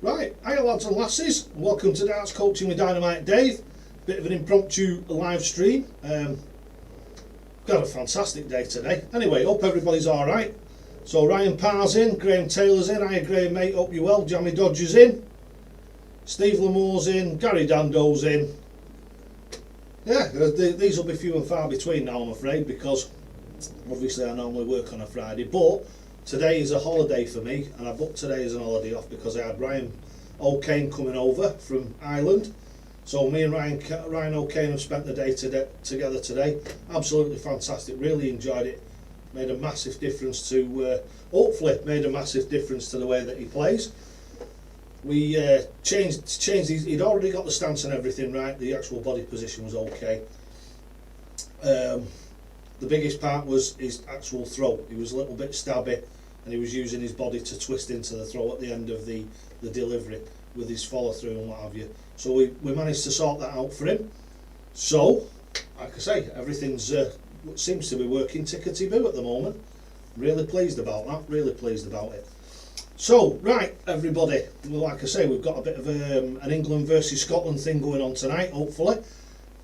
Right, hiya lads and lasses, welcome to Darts Coaching with Dynamite Dave. Bit of an impromptu live stream. Got a fantastic day today. Anyway, hope everybody's alright. So Ryan Parr's in, Graham Taylor's in, hiya Graham mate, hope you're well, Jammy Dodger's in, Steve Lamore's in, Gary Dando's in. Yeah, these will be few and far between now I'm afraid, because obviously I normally work on a Friday, but today is a holiday for me, and I booked today as an holiday off because I had Ryan O'Kane coming over from Ireland. So me and Ryan O'Kane have spent the day together today. Absolutely fantastic, really enjoyed it. Made a massive difference to, hopefully made a massive difference to the way that he plays. We changed he'd already got the stance and everything right, the actual body position was okay. The biggest part was his actual throw. He was a little bit stabby and he was using his body to twist into the throw at the end of the delivery with his follow through and what have you. So we managed to sort that out for him. So, like I say, everything's seems to be working tickety-boo at the moment. Really pleased about that, really pleased about it. So, right, everybody, well, like I say, we've got a bit of an England versus Scotland thing going on tonight, hopefully.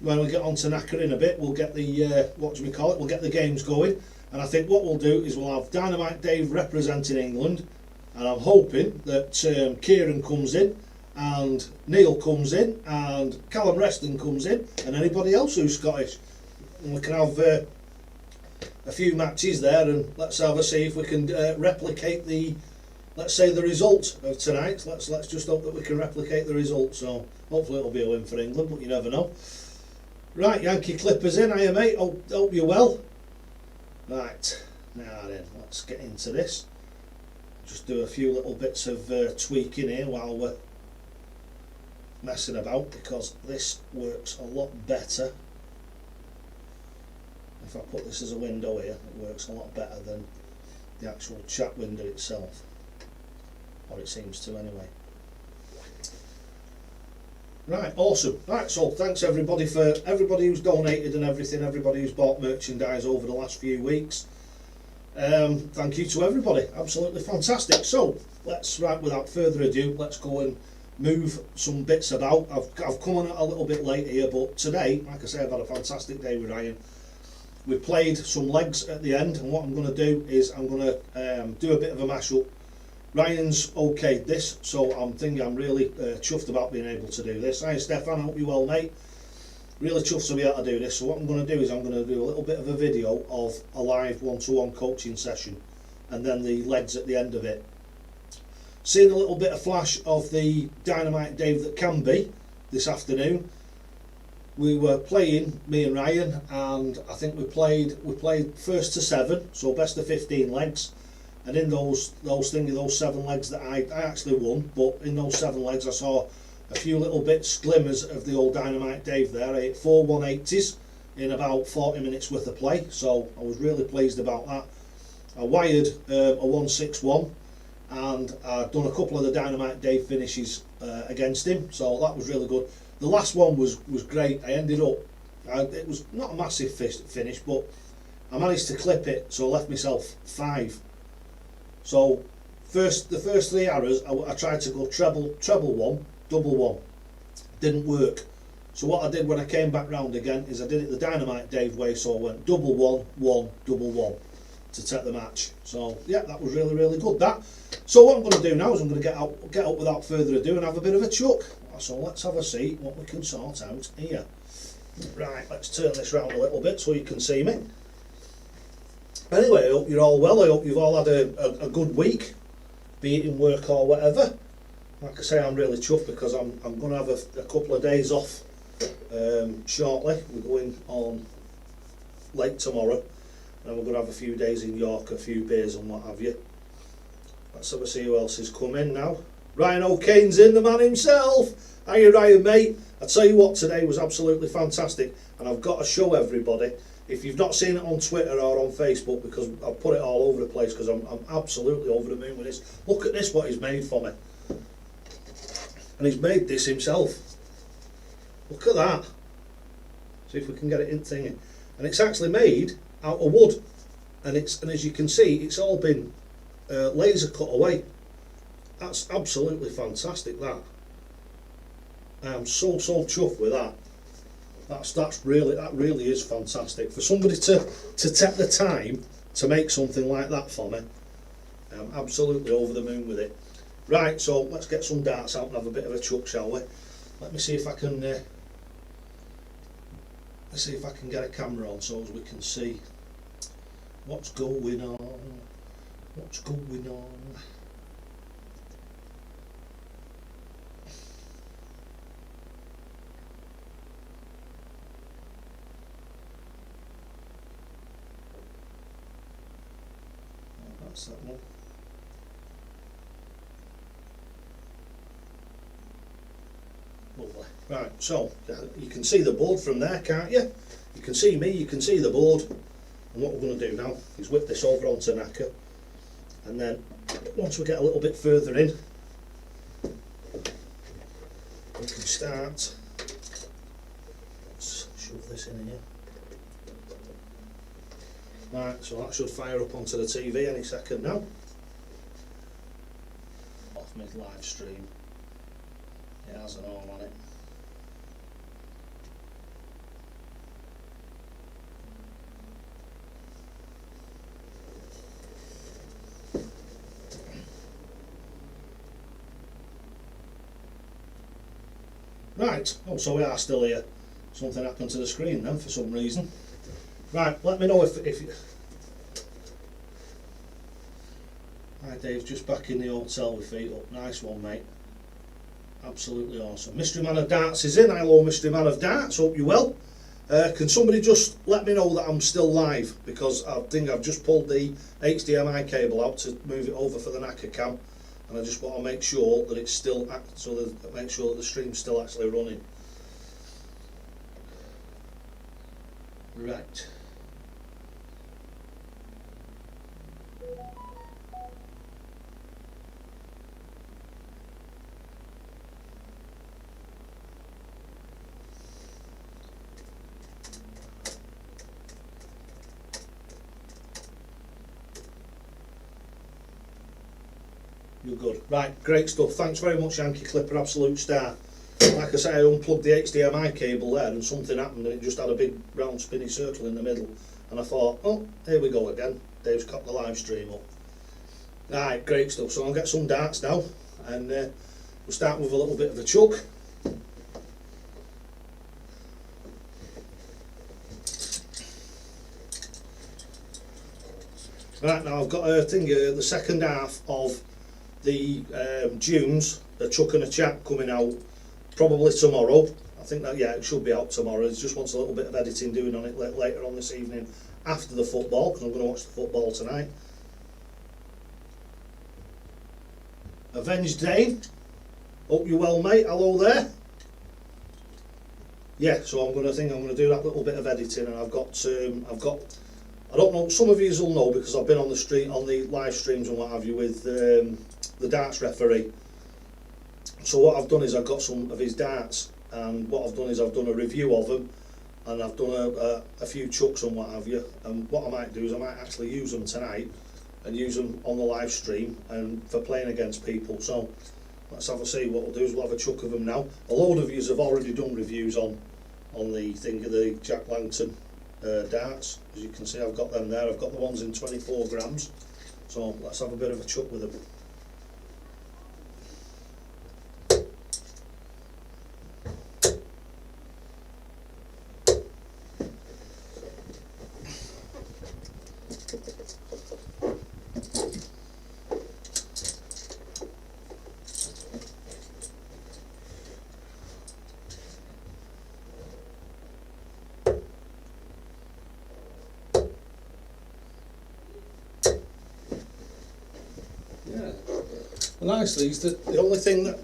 When we get on to Knacker in a bit, we'll get the, we'll get the games going. And I think what we'll do is we'll have Dynamite Dave representing England. And I'm hoping that Kieran comes in, and Neil comes in, and Callum Reston comes in, and anybody else who's Scottish. And we can have a few matches there, and let's have a see if we can replicate the, let's say, the result of tonight. Let's just hope that we can replicate the result. So hopefully it'll be a win for England, but you never know. Right, Yankee Clippers in, hiya mate, hope you're well. Right, now then, let's get into this. Just do a few little bits of tweaking here while we're messing about, because this works a lot better. If I put this as a window here, it works a lot better than the actual chat window itself, or it seems to anyway. Right, awesome. Right, so thanks everybody for everybody who's donated and everything, everybody who's bought merchandise over the last few weeks. Thank you to everybody, absolutely fantastic. So let's, right, without further ado, let's go and move some bits about. I've come on a little bit late here, but today, like I say, I've had a fantastic day with Ryan. We played some legs at the end, and what I'm going to do is I'm going to do a bit of a mash-up. Ryan's okayed this, so I'm thinking I'm really chuffed about being able to do this. Hi Stefan, I hope you're well mate. Really chuffed to be able to do this. So what I'm going to do is I'm going to do a little bit of a video of a live one-to-one coaching session, and then the legs at the end of it. Seeing a little bit of flash of the Dynamite Dave that can be this afternoon. We were playing, me and Ryan, and I think we played first to 7, so best of 15 legs. And in those 7 legs that I actually won, but in those 7 legs I saw a few little bits, glimmers of the old Dynamite Dave there. I hit 4 180s in about 40 minutes worth of play, so I was really pleased about that. I wired a 161, and I'd done a couple of the Dynamite Dave finishes against him, so that was really good. The last one was great. I ended up, it was not a massive finish, but I managed to clip it, so I left myself 5. So the first 3 arrows I tried to go treble 1, double 1, didn't work. So what I did when I came back round again is I did it the Dynamite Dave way, so I went double 1, 1, double 1 to take the match. So yeah, that was really good that. So what I'm going to do now is I'm going to get up without further ado and have a bit of a chuck. So let's have a see what we can sort out here. Right, let's turn this round a little bit so you can see me. Anyway, I hope you're all well. I hope you've all had a good week, be it in work or whatever. Like I say, I'm really chuffed because I'm going to have a couple of days off shortly. We're going on late tomorrow, and we're going to have a few days in York, a few beers and what have you. Let's have a see who else is coming now. Ryan O'Kane's in, the man himself. Hiya Ryan mate. I tell you what, today was absolutely fantastic, and I've got to show everybody. If you've not seen it on Twitter or on Facebook, because I've put it all over the place because I'm absolutely over the moon with this. Look at this, what he's made for me. And he's made this himself. Look at that. See if we can get it in thingy. And it's actually made out of wood. And as you can see, it's all been laser cut away. That's absolutely fantastic, that. I am so chuffed with that. That really is fantastic. For somebody to take the time to make something like that for me, I'm absolutely over the moon with it. Right, so let's get some darts out and have a bit of a chuck, shall we? Let me see if I can let's see if I can get a camera on so as we can see what's going on. What's going on? That's that one. Lovely. Right, so you can see the board from there, can't you? You can see me, you can see the board. And what we're going to do now is whip this over onto knacker, and then once we get a little bit further in, we can start. Let's shove this in here. Right, so that should fire up onto the TV any second now. Off mid live stream. It has an all on it. Right, oh, so we are still here. Something happened to the screen then for some reason. Right, let me know if you... Hi Dave's just back in the hotel with feet up. Nice one, mate. Absolutely awesome. Mystery Man of Darts is in. Hello, Mystery Man of Darts. Hope you're well. Can somebody just let me know that I'm still live, because I think I've just pulled the HDMI cable out to move it over for the knacker cam, and I just want to make sure that it's still make sure that the stream's still actually running. Right. You're good. Right, great stuff. Thanks very much, Yankee Clipper, absolute star. Like I say, I unplugged the HDMI cable there and something happened and it just had a big round spinny circle in the middle. And I thought, oh, here we go again. Dave's got the live stream up. Right, great stuff. So I'll get some darts now, and we'll start with a little bit of a chuck. Right, now I've got a thing here, the second half of the Dunes, a chuck and a chat coming out probably tomorrow. I think that, yeah, it should be out tomorrow. It just wants a little bit of editing doing on it later on this evening after the football, because I'm going to watch the football tonight. Avenged Dane, hope you're well, mate. Hello there. Yeah, so I'm going to do that little bit of editing, and I've got I don't know, some of you will know because I've been on the live streams and what have you with the darts referee. So what I've done is I've got some of his darts, and what I've done is I've done a review of them, and I've done a few chucks and what have you. And what I might do is I might actually use them tonight and use them on the live stream and for playing against people. So let's have a see. What we'll do is we'll have a chuck of them now. A load of you have already done reviews on the thing of the Jack Langton darts. As you can see, I've got them there. I've got the ones in 24 grams. So let's have a bit of a chuck with them. The nice things, the only thing that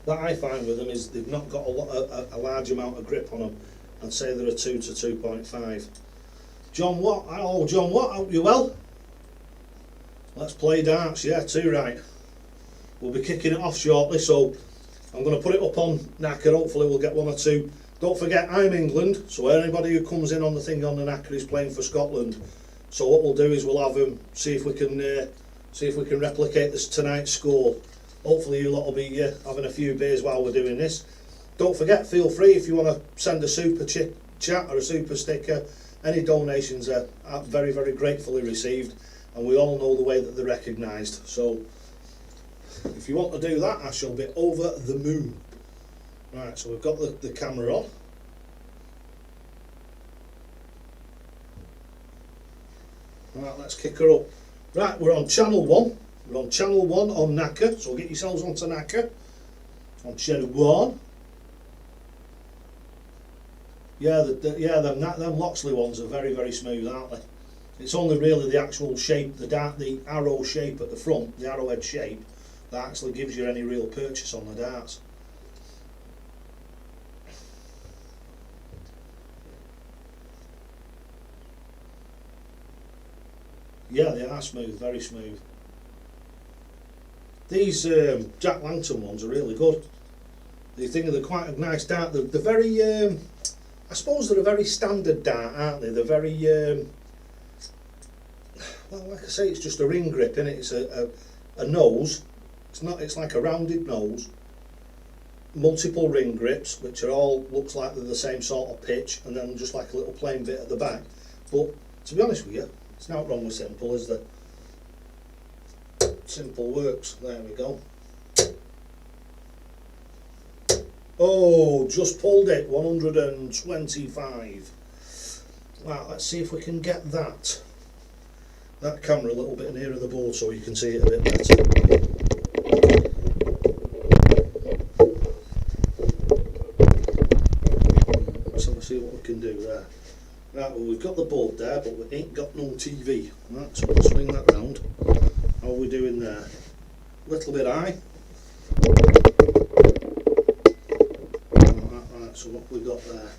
I find with them is they've not got a large amount of grip on them, and say they're a 2 to 2.5. John Watt, oh John Watt, hope you well. Let's play darts, yeah, too right. We'll be kicking it off shortly, so I'm going to put it up on knacker. Hopefully we'll get one or two. Don't forget, I'm England, so anybody who comes in on the thing on the knacker is playing for Scotland. So what we'll do is we'll have them, see if we can See if we can replicate this tonight's score. Hopefully you lot will be having a few beers while we're doing this. Don't forget, feel free if you want to send a super chat or a super sticker. Any donations are very, very gratefully received, and we all know the way that they're recognised. So if you want to do that, I shall be over the moon. Right, so we've got the camera on. Right, let's kick her up. Right, we're on channel 1. We're on channel 1 on Naka, so get yourselves onto Naka. On channel 1. Yeah, them Loxley ones are very, very smooth, aren't they? It's only really the actual shape, the arrow shape at the front, the arrowhead shape, that actually gives you any real purchase on the darts. Yeah, they are smooth, very smooth. These Jack Lantern ones are really good. They think they're quite a nice dart. They're very, I suppose they're a very standard dart, aren't they? They're very, well, like I say, it's just a ring grip, innit? It's a nose. It's like a rounded nose. Multiple ring grips, which are all, looks like they're the same sort of pitch, and then just like a little plain bit at the back. But to be honest with you, it's not wrong with simple, is there? Simple works. There we go. Oh, just pulled it. 125. Right, let's see if we can get that camera a little bit nearer the board so you can see it a bit better. Let's have a see what we can do there. Right, well, we've got the board there, but we ain't got no TV. Right, so we'll swing that round. How are we doing there? A little bit high. Right, so what we've got there?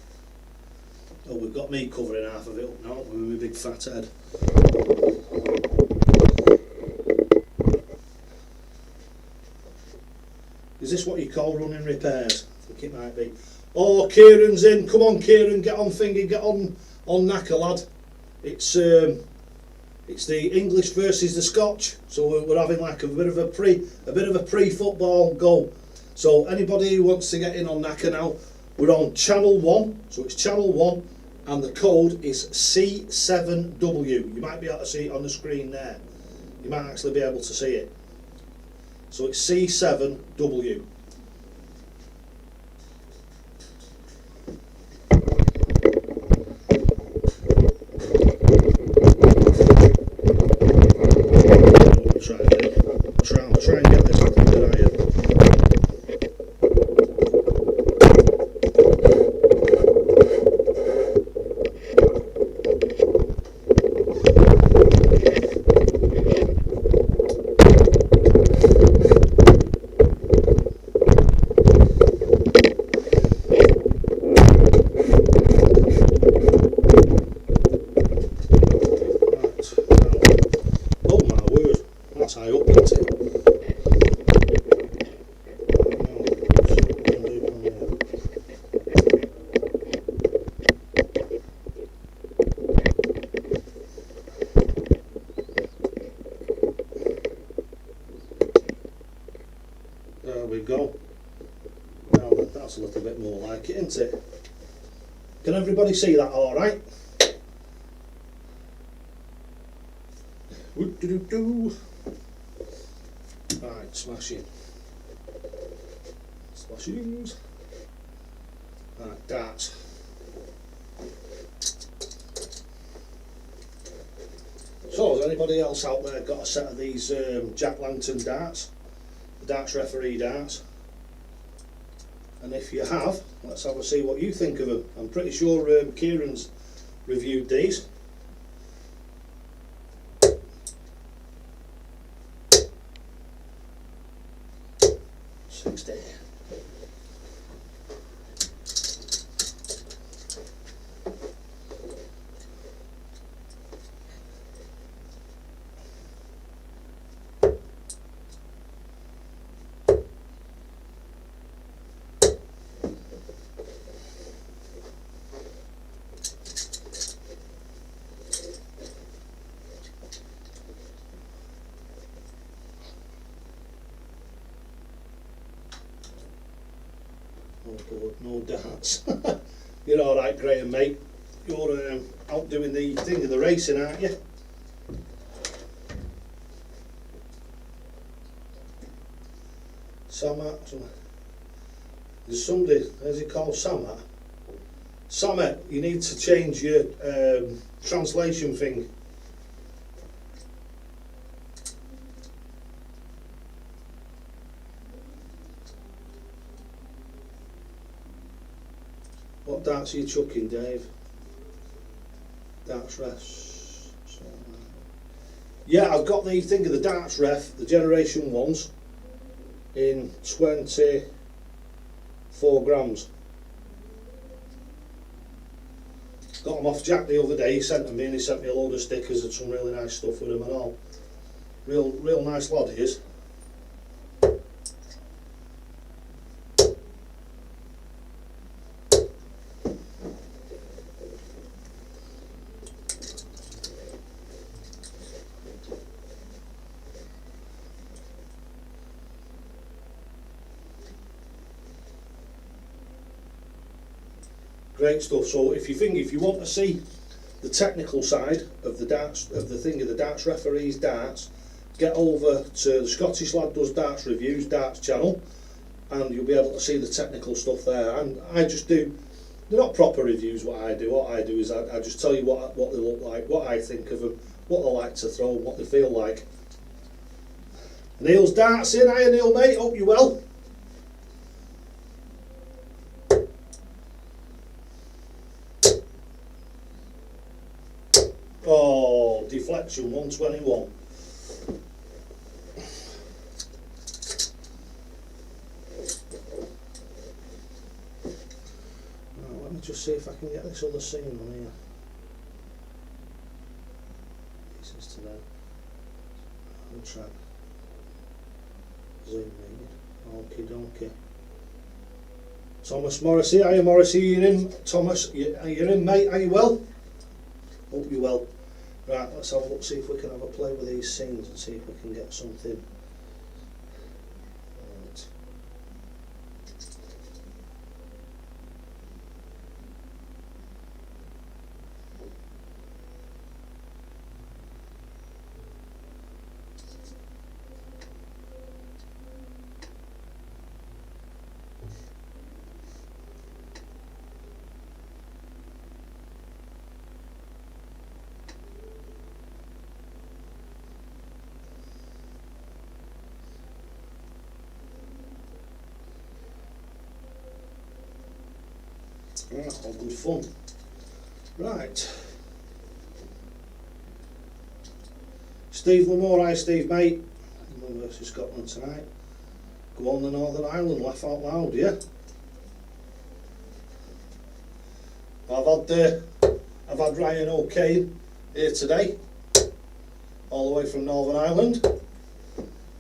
Oh, we've got me covering half of it up now with my big fat head. Is this what you call running repairs? I think it might be. Oh, Kieran's in. Come on, Kieran, get on thingy, get on Naka, lad. It's the English versus the Scotch, so we're having like a bit of a pre-football goal. So anybody who wants to get in on Naka now, we're on channel 1, so it's channel 1, and the code is C7W. You might be able to see it on the screen there. You might actually be able to see it. So it's C7W. I'll try and get this a little bit higher. Oh my word, that's high up, isn't it? There we go. Now that's a little bit more like it, isn't it? Can everybody see that all right? Right, smashing. Smashings. Right, darts. So, has anybody else out there got a set of these Jack Lantern darts? The darts referee darts? And if you have, let's have a see what you think of them. I'm pretty sure Kieran's reviewed these. Oh God, no darts. You're alright, Graham, mate. You're out doing the thing of the racing, aren't you? Samat. There's somebody, how's he called, Samat? Samet, you need to change your translation thing. What darts are you chucking, Dave? Darts ref. Yeah, I've got the thing of the darts ref, the generation ones, in 24 grams. Got them off Jack the other day. He sent them in. He sent me a load of stickers and some really nice stuff with them and all. Real nice lad he is. Great stuff. So if you want to see the technical side of the darts, of the darts referees darts, get over to the Scottish Lad Does Darts Reviews darts channel, and you'll be able to see the technical stuff there. And I just do, they're not proper reviews. What I do is I just tell you what they look like, what I think of them, what they like to throw, what they feel like. Neil's darts in. Hiya Neil, mate. Hope you're well. Oh, deflection 121. Right, let me just see if I can get this other scene on here. This is today. I'll try. Zoom in. Okie dokie. Thomas Morrissey, hiya Morrissey, you're in. Thomas, you're in, mate. Are you well? Hope you're well. Right, let's have a look, see if we can have a play with these scenes and see if we can get something. Right. All good fun. Right. Steve Lamore, hi Steve, mate. England versus Scotland tonight. Go on the Northern Ireland, laugh out loud, yeah? I've had Ryan O'Kane here today, all the way from Northern Ireland.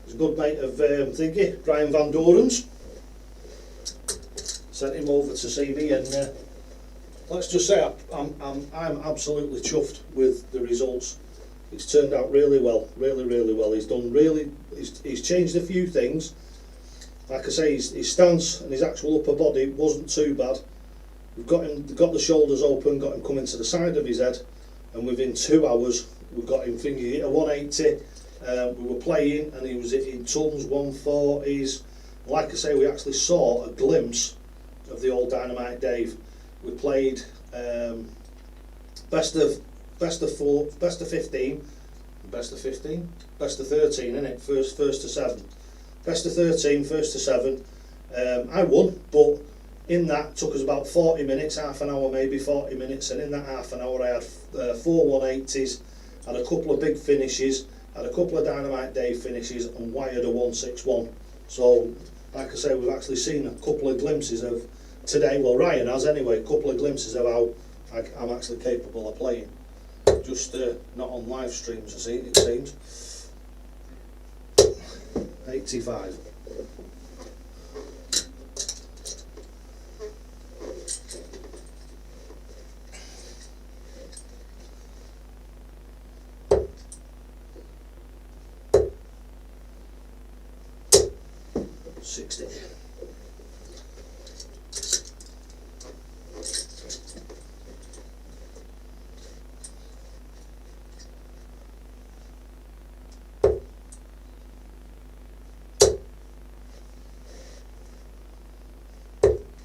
He's a good mate of Thingy, Brian Van Doren's. Sent him over to see me, and let's just say I'm absolutely chuffed with the results. It's turned out really well, really well. He's changed a few things. Like I say, his stance and his actual upper body wasn't too bad. We've got the shoulders open, got him coming to the side of his head, and within 2 hours we've got him thinking at 180. We were playing, and he was hitting tons, 140s. Like I say, we actually saw a glimpse of the old Dynamite Dave. We played best of 15, best of 13, innit? First to 7, best of 13, first to 7. I won, but in that took us about 40 minutes, half an hour, maybe 40 minutes, and in that half an hour I had 4 180s, had a couple of big finishes, had a couple of Dynamite Dave finishes, and wired a 161. So, like I say, we've actually seen a couple of glimpses of today. Well, Ryan has anyway, a couple of glimpses of how I'm actually capable of playing. Just not on live streams, it seems. 85.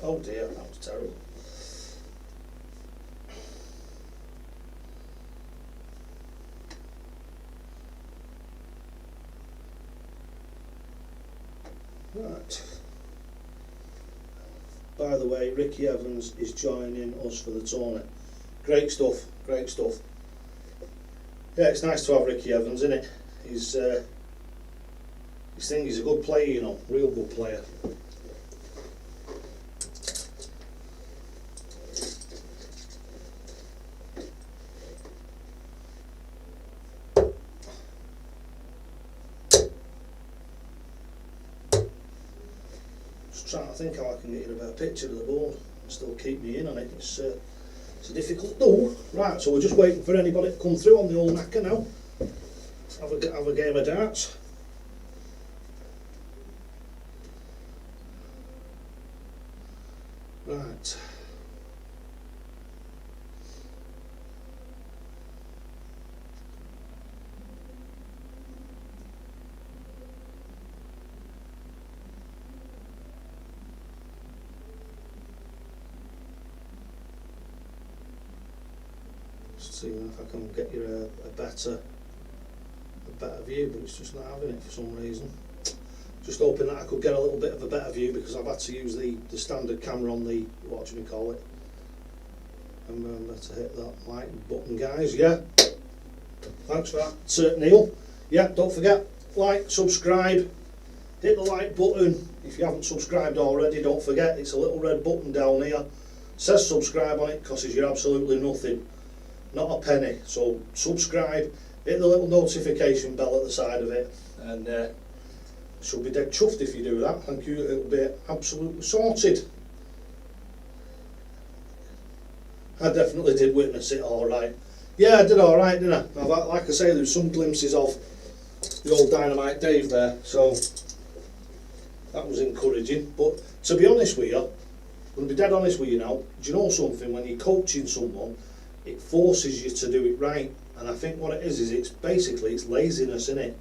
Oh dear, that was terrible. Right. By the way, Ricky Evans is joining us for the tournament. Great stuff, great stuff. Yeah, it's nice to have Ricky Evans, isn't it? He's a good player, you know, real good player. Just trying to think how I can get you a better picture of the board and still keep me in on it. It's a difficult do. Right, so we're just waiting for anybody to come through on the old knacker now. Have a game of darts. Right. Just seeing if I can get you a better view, but it's just not having it for some reason. Just hoping that I could get a little bit of a better view, because I've had to use the standard camera on the, what do you call it, and remember to hit that like button, guys. Yeah, thanks for that, Neil. Yeah, don't forget, like, subscribe, hit the like button. If you haven't subscribed already, don't forget, it's a little red button down here, says subscribe on it, costs you absolutely nothing, not a penny. So subscribe, hit the little notification bell at the side of it, and she'll be dead chuffed if you do that. Thank you, it'll be absolutely sorted. I definitely did witness it alright. Yeah, I did alright, didn't I? Like I say, there's some glimpses of the old Dynamite Dave there, so that was encouraging. But to be honest with you, I'm going to be dead honest with you now, do you know something? When you're coaching someone, it forces you to do it right. And I think what it is it's basically, it's laziness, innit?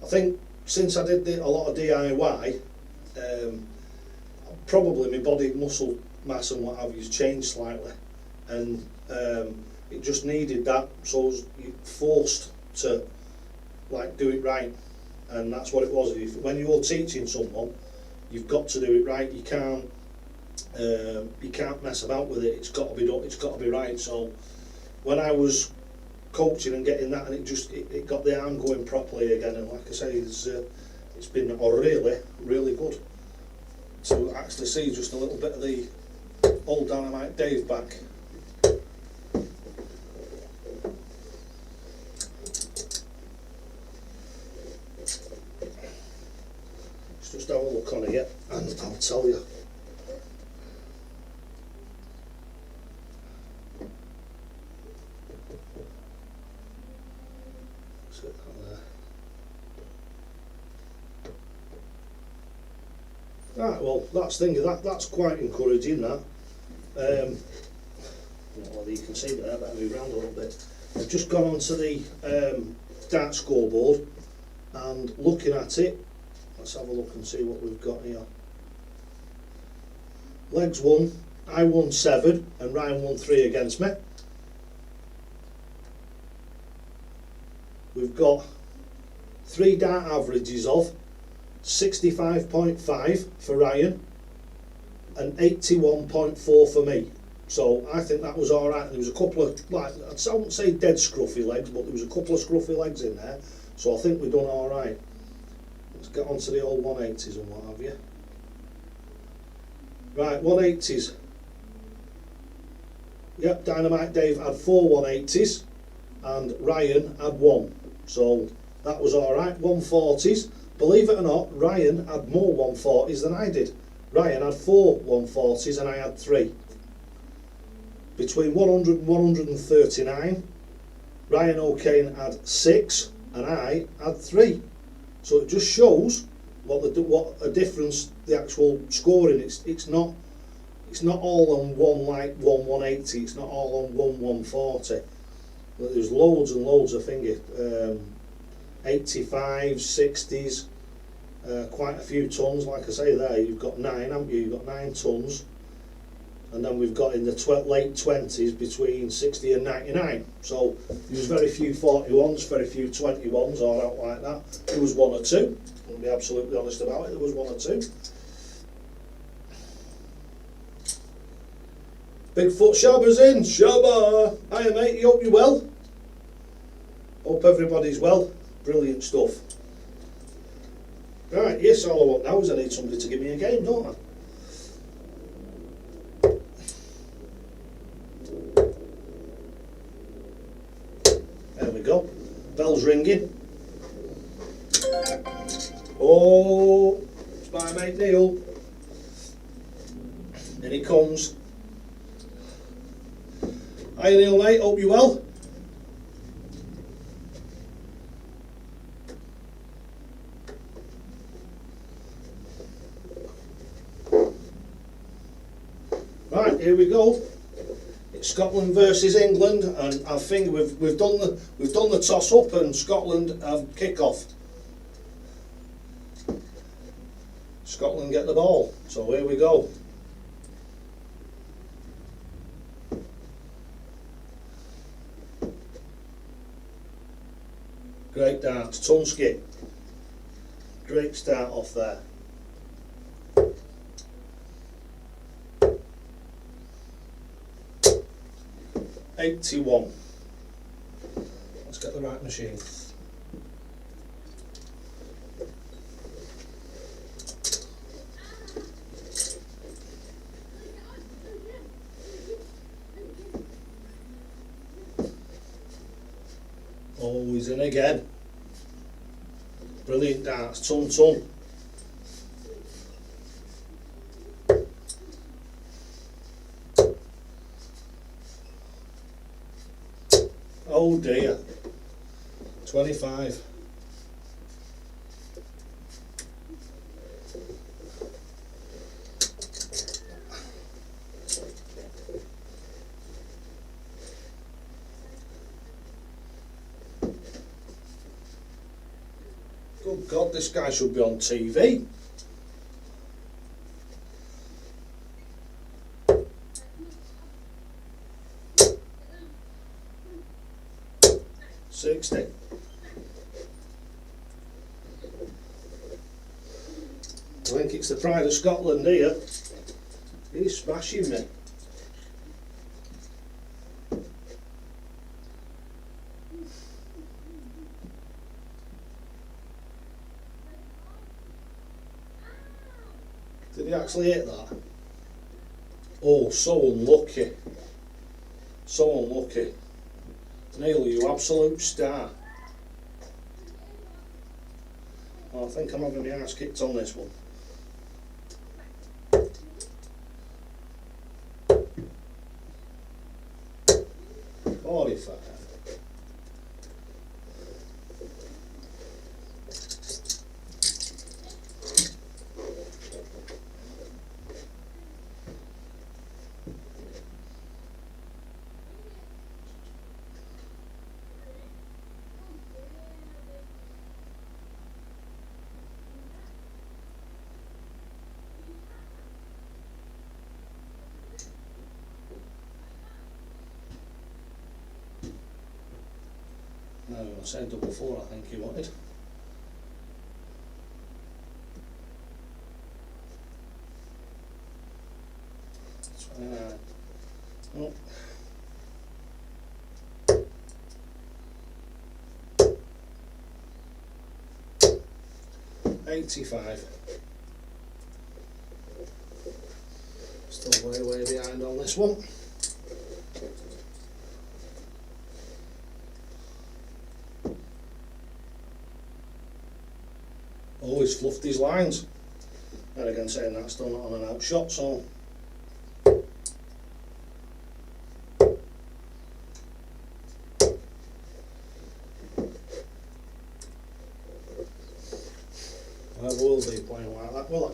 I think since I did a lot of DIY, probably my body muscle mass and what have you changed slightly, and it just needed that, so I was forced to like do it right, and that's what it was. When you're teaching someone, you've got to do it right. You can't mess about with it. It's got to be done. It's got to be right. So when I was coaching and getting that, and it got the arm going properly again, and like I say, it's been really good to actually see just a little bit of the old Dynamite Dave back. Let's just have a look on it, and I'll tell you. Right, well, that's quite encouraging, that. I don't know whether you can see me there, but I'll move around a little bit. I've just gone onto the dart scoreboard and looking at it. Let's have a look and see what we've got here. Legs won, I won 7 and Ryan won 3 against me. We've got 3 dart averages of 65.5 for Ryan and 81.4 for me. So I think that was alright. There was a couple of, like, I wouldn't say dead scruffy legs, but there was a couple of scruffy legs in there. So I think we've done alright. Let's get on to the old 180s and what have you. Right, 180s. Yep, Dynamite Dave had 4 180s and Ryan had 1. So that was alright. 140s. Believe it or not, Ryan had more 140s than I did. Ryan had 4 140s and I had 3. Between 100 and 139, Ryan O'Kane had 6 and I had 3. So it just shows what a difference the actual scoring. It's not all on one, like 180. It's not all on 140. But there's loads and loads of 85s, 60s, quite a few tons. Like I say there, you've got 9, haven't you? You've got 9 tons, and then we've got in the late 20s between 60 and 99. So there's very few 41s, very few 21s or out like that. There was 1 or 2. I'll be absolutely honest about it. There was 1 or 2. Bigfoot Shabba's in. Shabba! Hiya mate, you hope you're well? Hope everybody's well. Brilliant stuff. Right, yes, all I want now is I need somebody to give me a game, don't I? There we go. Bell's ringing. Oh, it's my mate Neil. In he comes. Hi Neil mate, hope you're well. Right, here we go. It's Scotland versus England, and I think we've done the toss up, and Scotland have kick off. Scotland get the ball, so here we go. Great dance, Tunsky. Great start off there. $81. Let's get the right machine. Oh, he's in again. Brilliant darts, ton. Oh dear. 25. Good God, this guy should be on TV. $60. I think it's the pride of Scotland here. He's smashing me. Did he actually hit that? Oh, so unlucky. So unlucky. Neil, you absolute star. Well, I think I'm having my arse kicked on this one. $45. No, I said double 4, I think he wanted. Oh. $85. Still way behind on this one. Always fluffed his lines. And again, saying that's still not on an out shot, so. I never will be playing like that, will I?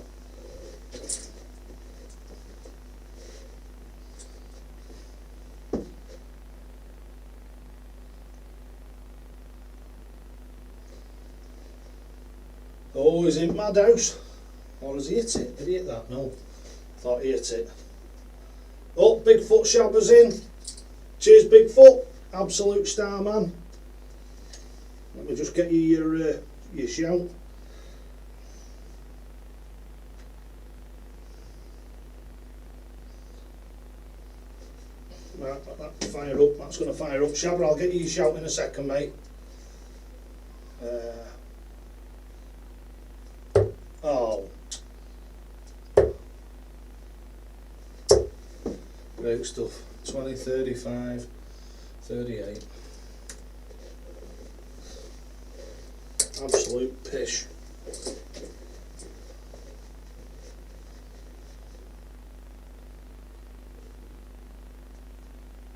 Oh, is it Madhouse? Or has he hit it? Did he hit that? No. Thought he hit it. Oh, Bigfoot Shabba's in. Cheers, Bigfoot. Absolute star, man. Let me just get you your shout. Right, that fire up. That's going to fire up. Shabba, I'll get you your shout in a second, mate. Oh. Great stuff. 20, 35, 38. Absolute pish.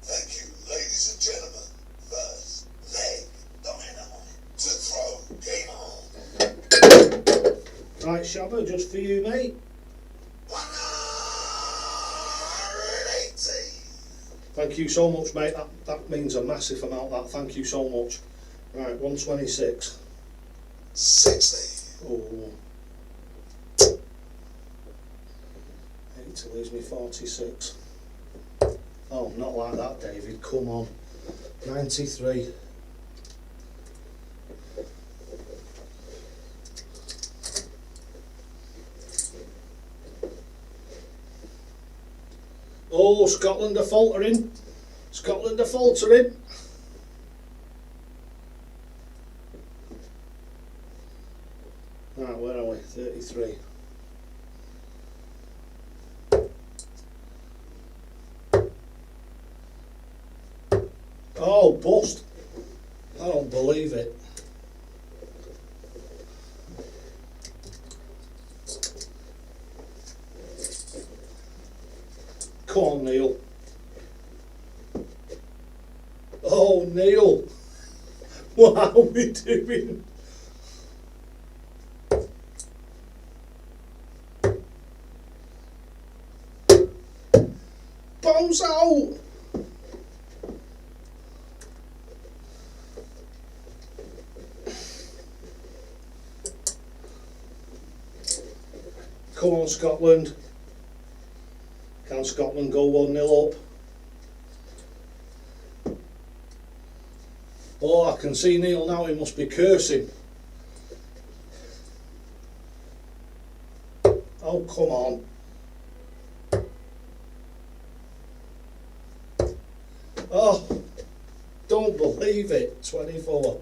Thank you, ladies and gentlemen. First leg dynamite to throw. Game on. Right, Shabba, just for you, mate. 180. Thank you so much, mate. That means a massive amount. That. Thank you so much. Right, 126. 60. Oh. 80 leaves me 46. Oh, not like that, David. Come on. 93. Oh, Scotland are faltering. Scotland are faltering. Right, where are we? 33. Oh, bust. I don't believe it. Come on, Neil. Oh, Neil. What are we doing? Bounce out. Come on, Scotland. Can Scotland go 1-0 up? Oh, I can see Neil now, he must be cursing. Oh, come on. Oh, don't believe it. 24.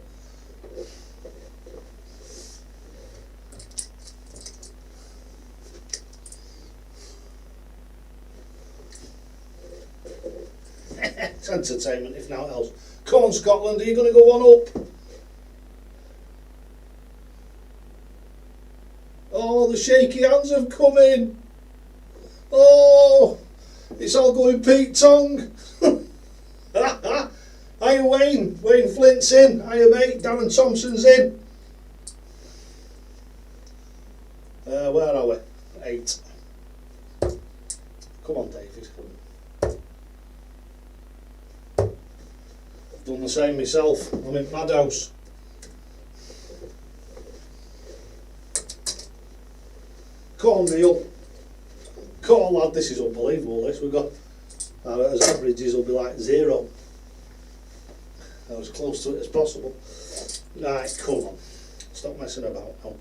It's entertainment, if not else. Come on, Scotland, are you going to go one up? Oh, the shaky hands have come in. Oh, it's all going Pete Tong. Hiya, Wayne. Wayne Flint's in. Hiya, mate. Darren Thompson's in. Where are we? 8. Come on, David. I've done the same myself. I'm in Madhouse. Come on, Neil. Come on, lad. This is unbelievable. This we've got our averages will be like 0. As close to it as possible. Right, come on. Stop messing about now.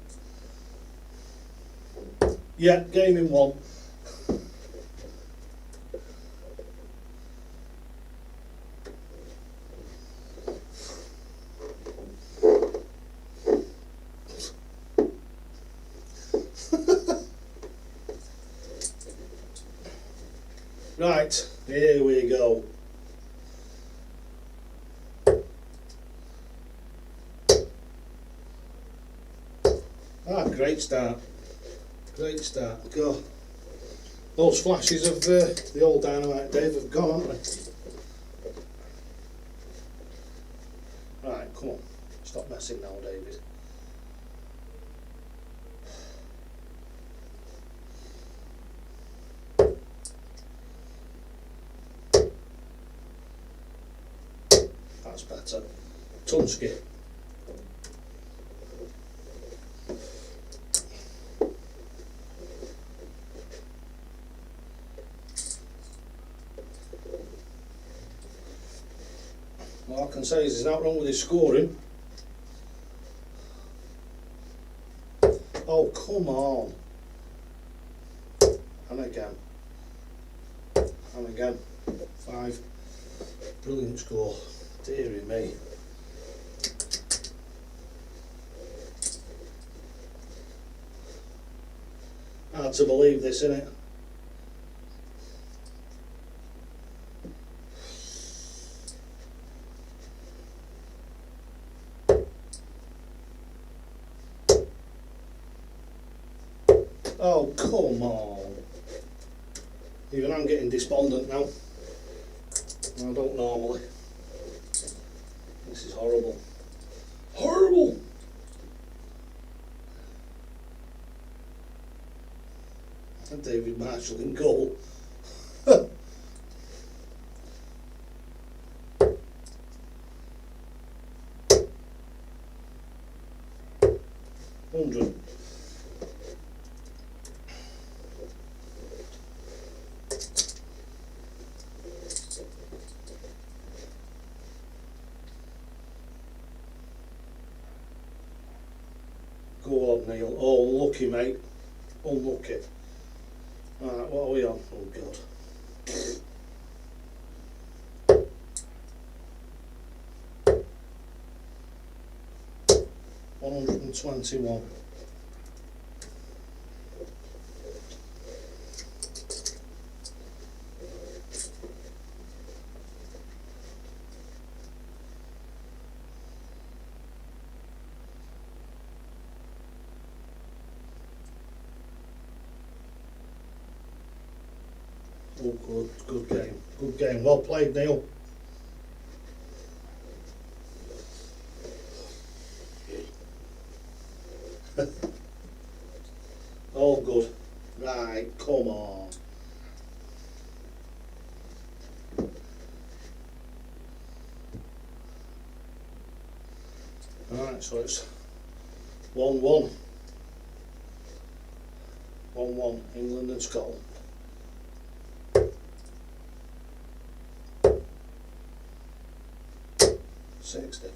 Yeah, game in 1. Right, here we go. Great start. Great start. Go. Those flashes of the old Dynamite Dave have gone, haven't they? Right, come on. Stop messing now, David. That's better. Tunsky. All I can say is there's nothing wrong with his scoring. Oh, come on. And again. And again. 5. Brilliant score. Deary me. Hard to believe this, isn't it? Oh, come on. Even I'm getting despondent now. I don't normally. This is horrible. Horrible! And David Marshall in goal. $100. Go on, Neil. Oh, unlucky, mate. Unlucky. Right, what are we on? Oh, God. $121. Oh, good game. Good game. Well played, Neil. All good. Right, come on. Alright, so it's 1-1. 1-1, England and Scotland. $60.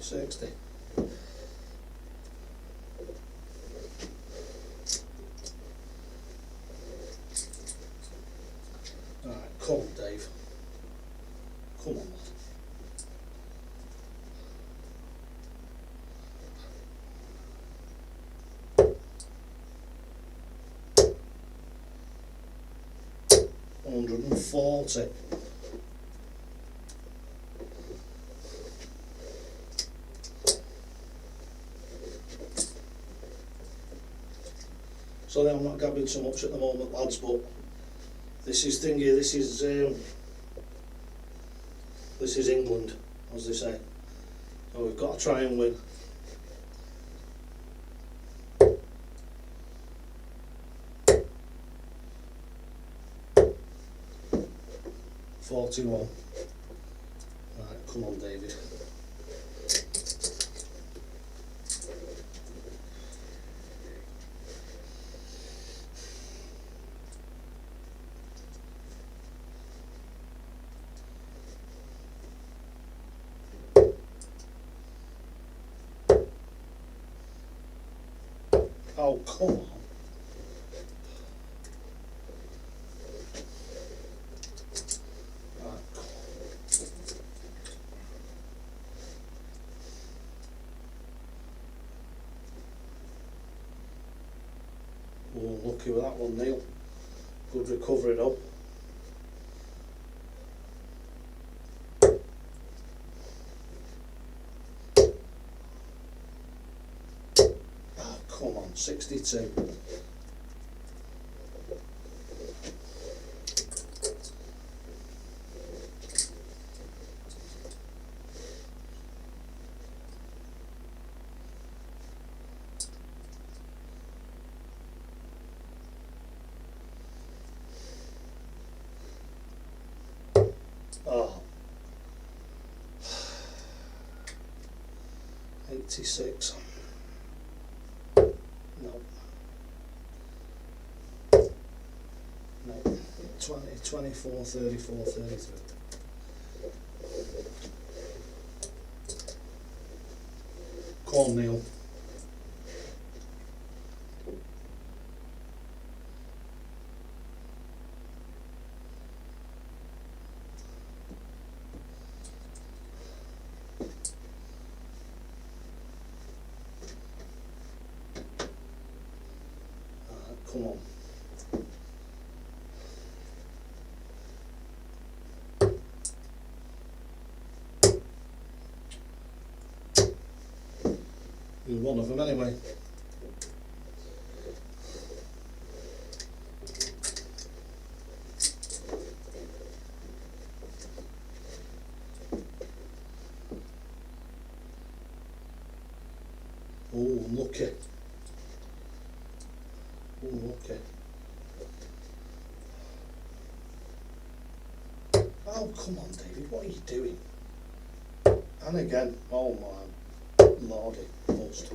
$60. Alright, come on, Dave. Come on. $140. Sorry, I'm not gabbing so much at the moment, lads, but this is thingy, this is England, as they say. So we've got to try and win. $41. Right, come on, David. Oh, come on. Oh, lucky with that one, Neil. Good recovery though. Oh, come on, 62. 86. No. No. 20, 24, 34, 33. Cornmeal. Come on. You're one of them anyway. Oh, unlucky. Oh, okay. Oh, come on, David, what are you doing? And again, oh my lordy, most.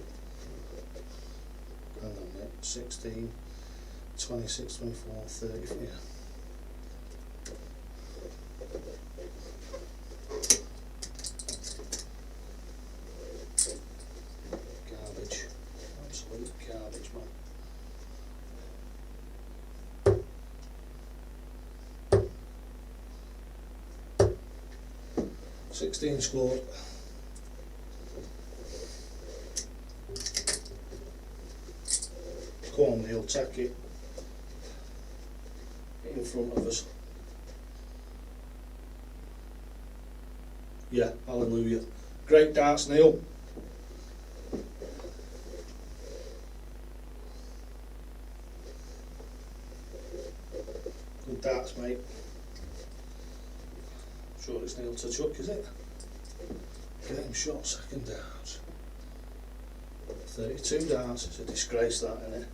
Hang on a minute, 16, 26, 24, 30, yeah. Garbage, absolute garbage, man. 16 scored. Come on, Neil, take it. Get in front of us. Yeah, hallelujah. Great darts, Neil. Good darts, mate. Sure it's Neil to chuck, is it? Get him shot second darts. 32 darts, it's a disgrace that, isn't it?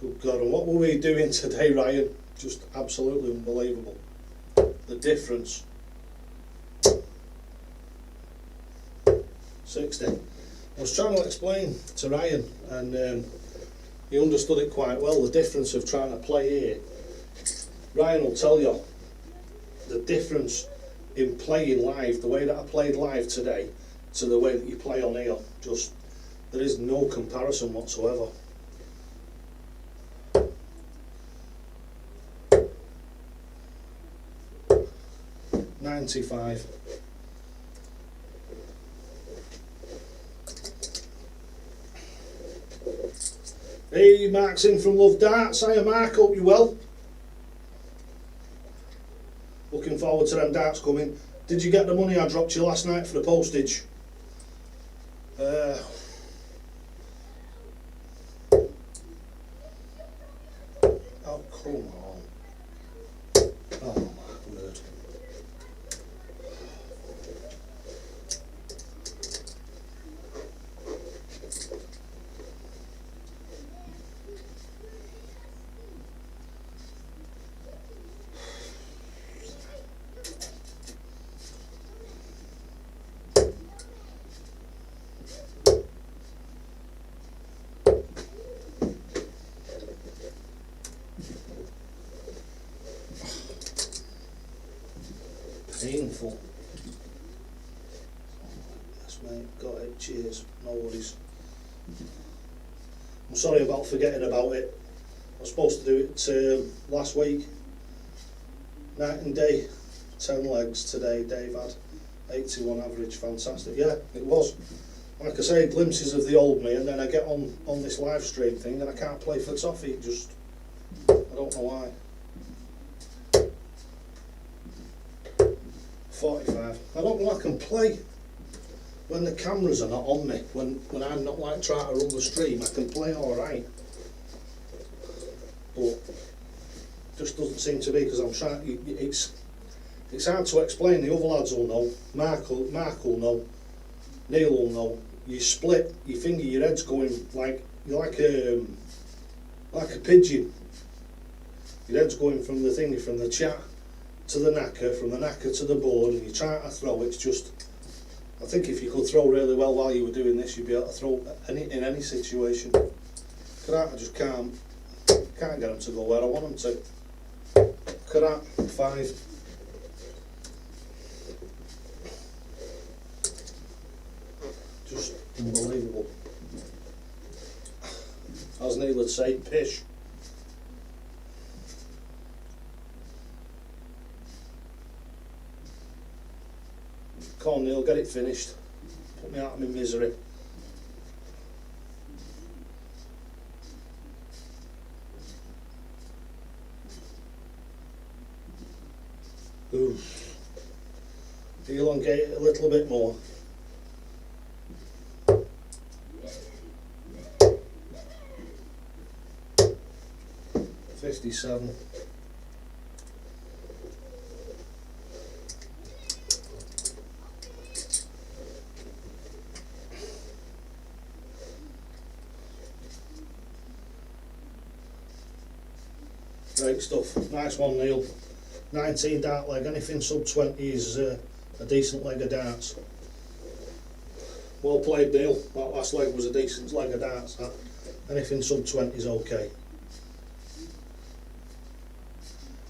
Good God, and what were we doing today, Ryan? Just absolutely unbelievable. The difference. 60. I was trying to explain to Ryan, and he understood it quite well, the difference of trying to play here. Ryan will tell you the difference in playing live, the way that I played live today, to the way that you play on here. Just, there is no comparison whatsoever. $95. Hey, Mark's in from Love Darts. Hiya Mark, hope you well. Looking forward to them darts coming. Did you get the money I dropped you last night for the postage? Oh, come on. Oh, my word. Painful. Yes, mate, got it. Cheers. No worries. I'm sorry about forgetting about it. I was supposed to do it last week. Night and day. 10 legs today. Dave had 81 average. Fantastic. Yeah, it was. Like I say, glimpses of the old me, and then I get on this live stream thing and I can't play for toffee. Just, I don't know why. 45. I don't know I can play when the cameras are not on me. When I'm not like trying to run the stream, I can play alright. But just doesn't seem to be, because I'm trying. It's hard to explain. The other lads will know. Mark will know. Neil will know. You split your finger, your head's going like you're like a pigeon. Your head's going from the thingy, from the chat to the knacker, from the knacker to the board, and you try to throw. It's just I think if you could throw really well while you were doing this, you'd be able to throw in any situation. I just can't get them to go where I want them to. Look at that, 5. Just unbelievable. As Neil would say, pish. Come on Neil, get it finished. Put me out of my misery. Ooh. Elongate it a little bit more. $57. Great stuff. Nice one, Neil. 19 dart leg. Anything sub 20 is a decent leg of darts. Well played, Neil. That last leg was a decent leg of darts. That. Anything sub 20 is okay.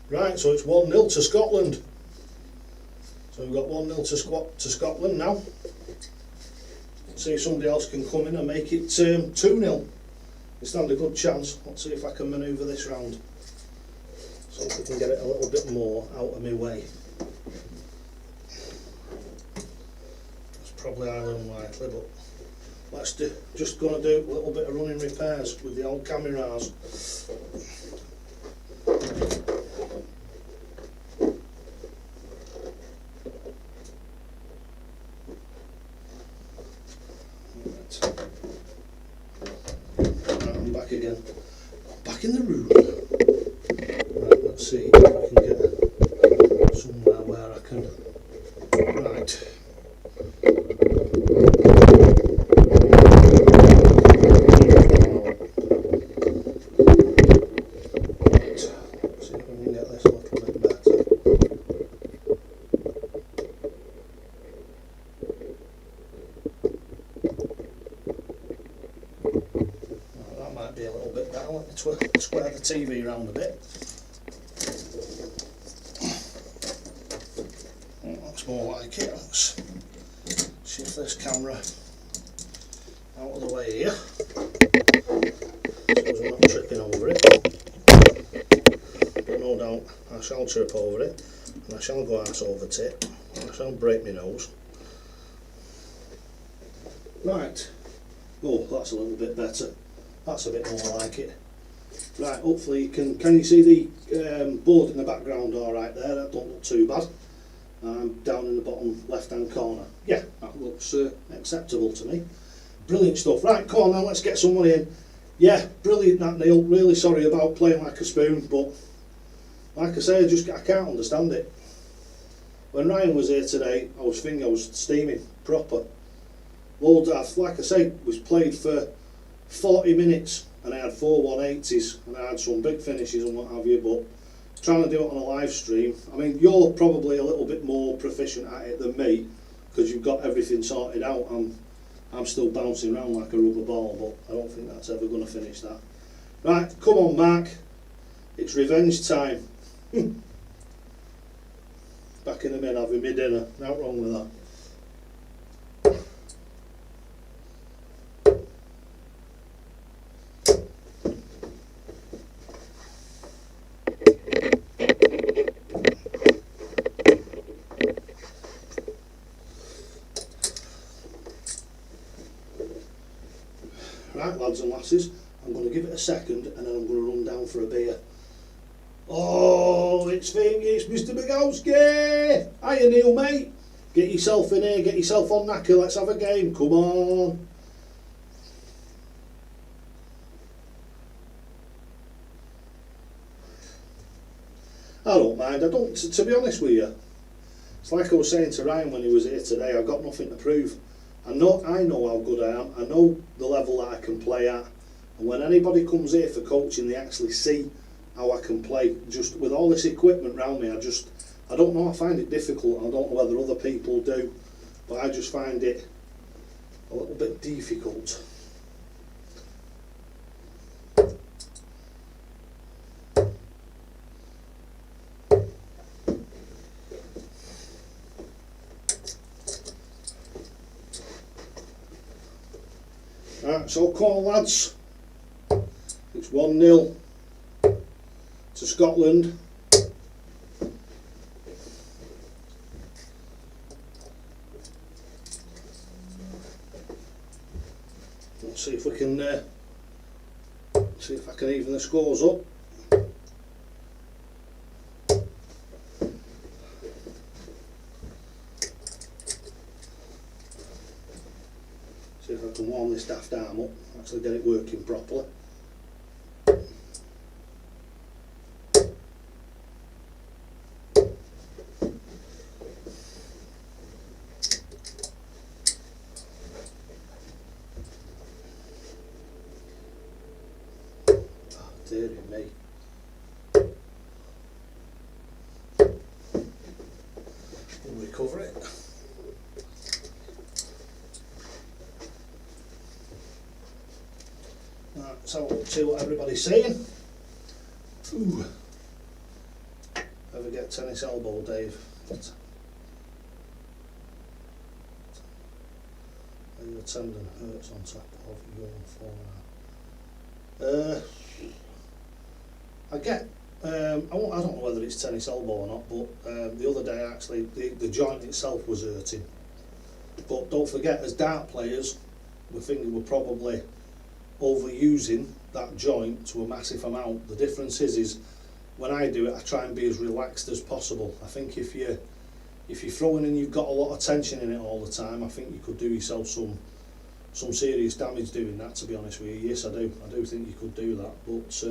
Right, so it's 1-0 to Scotland. So we've got 1-0 to Scotland now. See if somebody else can come in and make it 2-0. We stand a good chance. Let's see if I can manoeuvre this round. So if we can get it a little bit more out of my way. That's probably highly unlikely, but let's do. Just going to do a little bit of running repairs with the old cameras. Right, I'm back again. Back in the room. Let's see if I can get somewhere where I can. Right. See if we can get this a little bit better. Right, that might be a little bit better. Let me square the TV round a bit. That's more like it. Let's shift this camera out of the way here so I'm not tripping over it. But no doubt I shall trip over it and I shall go arse over tip and I shall break my nose. Right. Oh, that's a little bit better. That's a bit more like it. Right, hopefully you can you see the board in the background alright there? That don't look too bad. Down in the bottom left hand corner. Yeah, that looks acceptable to me. Brilliant stuff. Right, come on now, let's get someone in. Yeah, brilliant that, Neil. Really sorry about playing like a spoon, but like I say, I can't understand it. When Ryan was here today, I was steaming proper. Loads of, like I say, was played for 40 minutes and I had 4 180s and I had some big finishes and what have you, but trying to do it on a live stream, I mean, you're probably a little bit more proficient at it than me because you've got everything sorted out. I'm still bouncing around like a rubber ball, but I don't think that's ever going to finish that. Right, come on Mark, it's revenge time. Back in the min having my dinner, nothing wrong with that. Right, lads and lasses, I'm going to give it a second and then I'm going to run down for a beer. Oh, it's Mr. Bogowski! Hiya Neil, mate. Get yourself in here, get yourself on knacker, let's have a game, come on. I don't mind, to be honest with you, it's like I was saying to Ryan when he was here today, I've got nothing to prove. I know how good I am, I know the level that I can play at, and when anybody comes here for coaching they actually see how I can play. Just with all this equipment around me, I don't know, I find it difficult. I don't know whether other people do. but I just find it a little bit difficult. Right, so come on lads, it's 1-0 to Scotland. Let's see if we can see if I can even the scores up. See if I can warm this daft arm up, actually get it working properly. Dear me. We'll recover it. Right, so we'll see what everybody's saying. Ooh. Ever get tennis elbow, Dave? Your tendon hurts on top of your forearm. I get, I don't know whether it's tennis elbow or not, but the other day actually the joint itself was hurting. But don't forget, as dart players, we think we're probably overusing that joint to a massive amount. The difference is when I do it, I try and be as relaxed as possible. I think if you're throwing and you've got a lot of tension in it all the time, I think you could do yourself some serious damage doing that, to be honest with you. Yes, I do think you could do that, but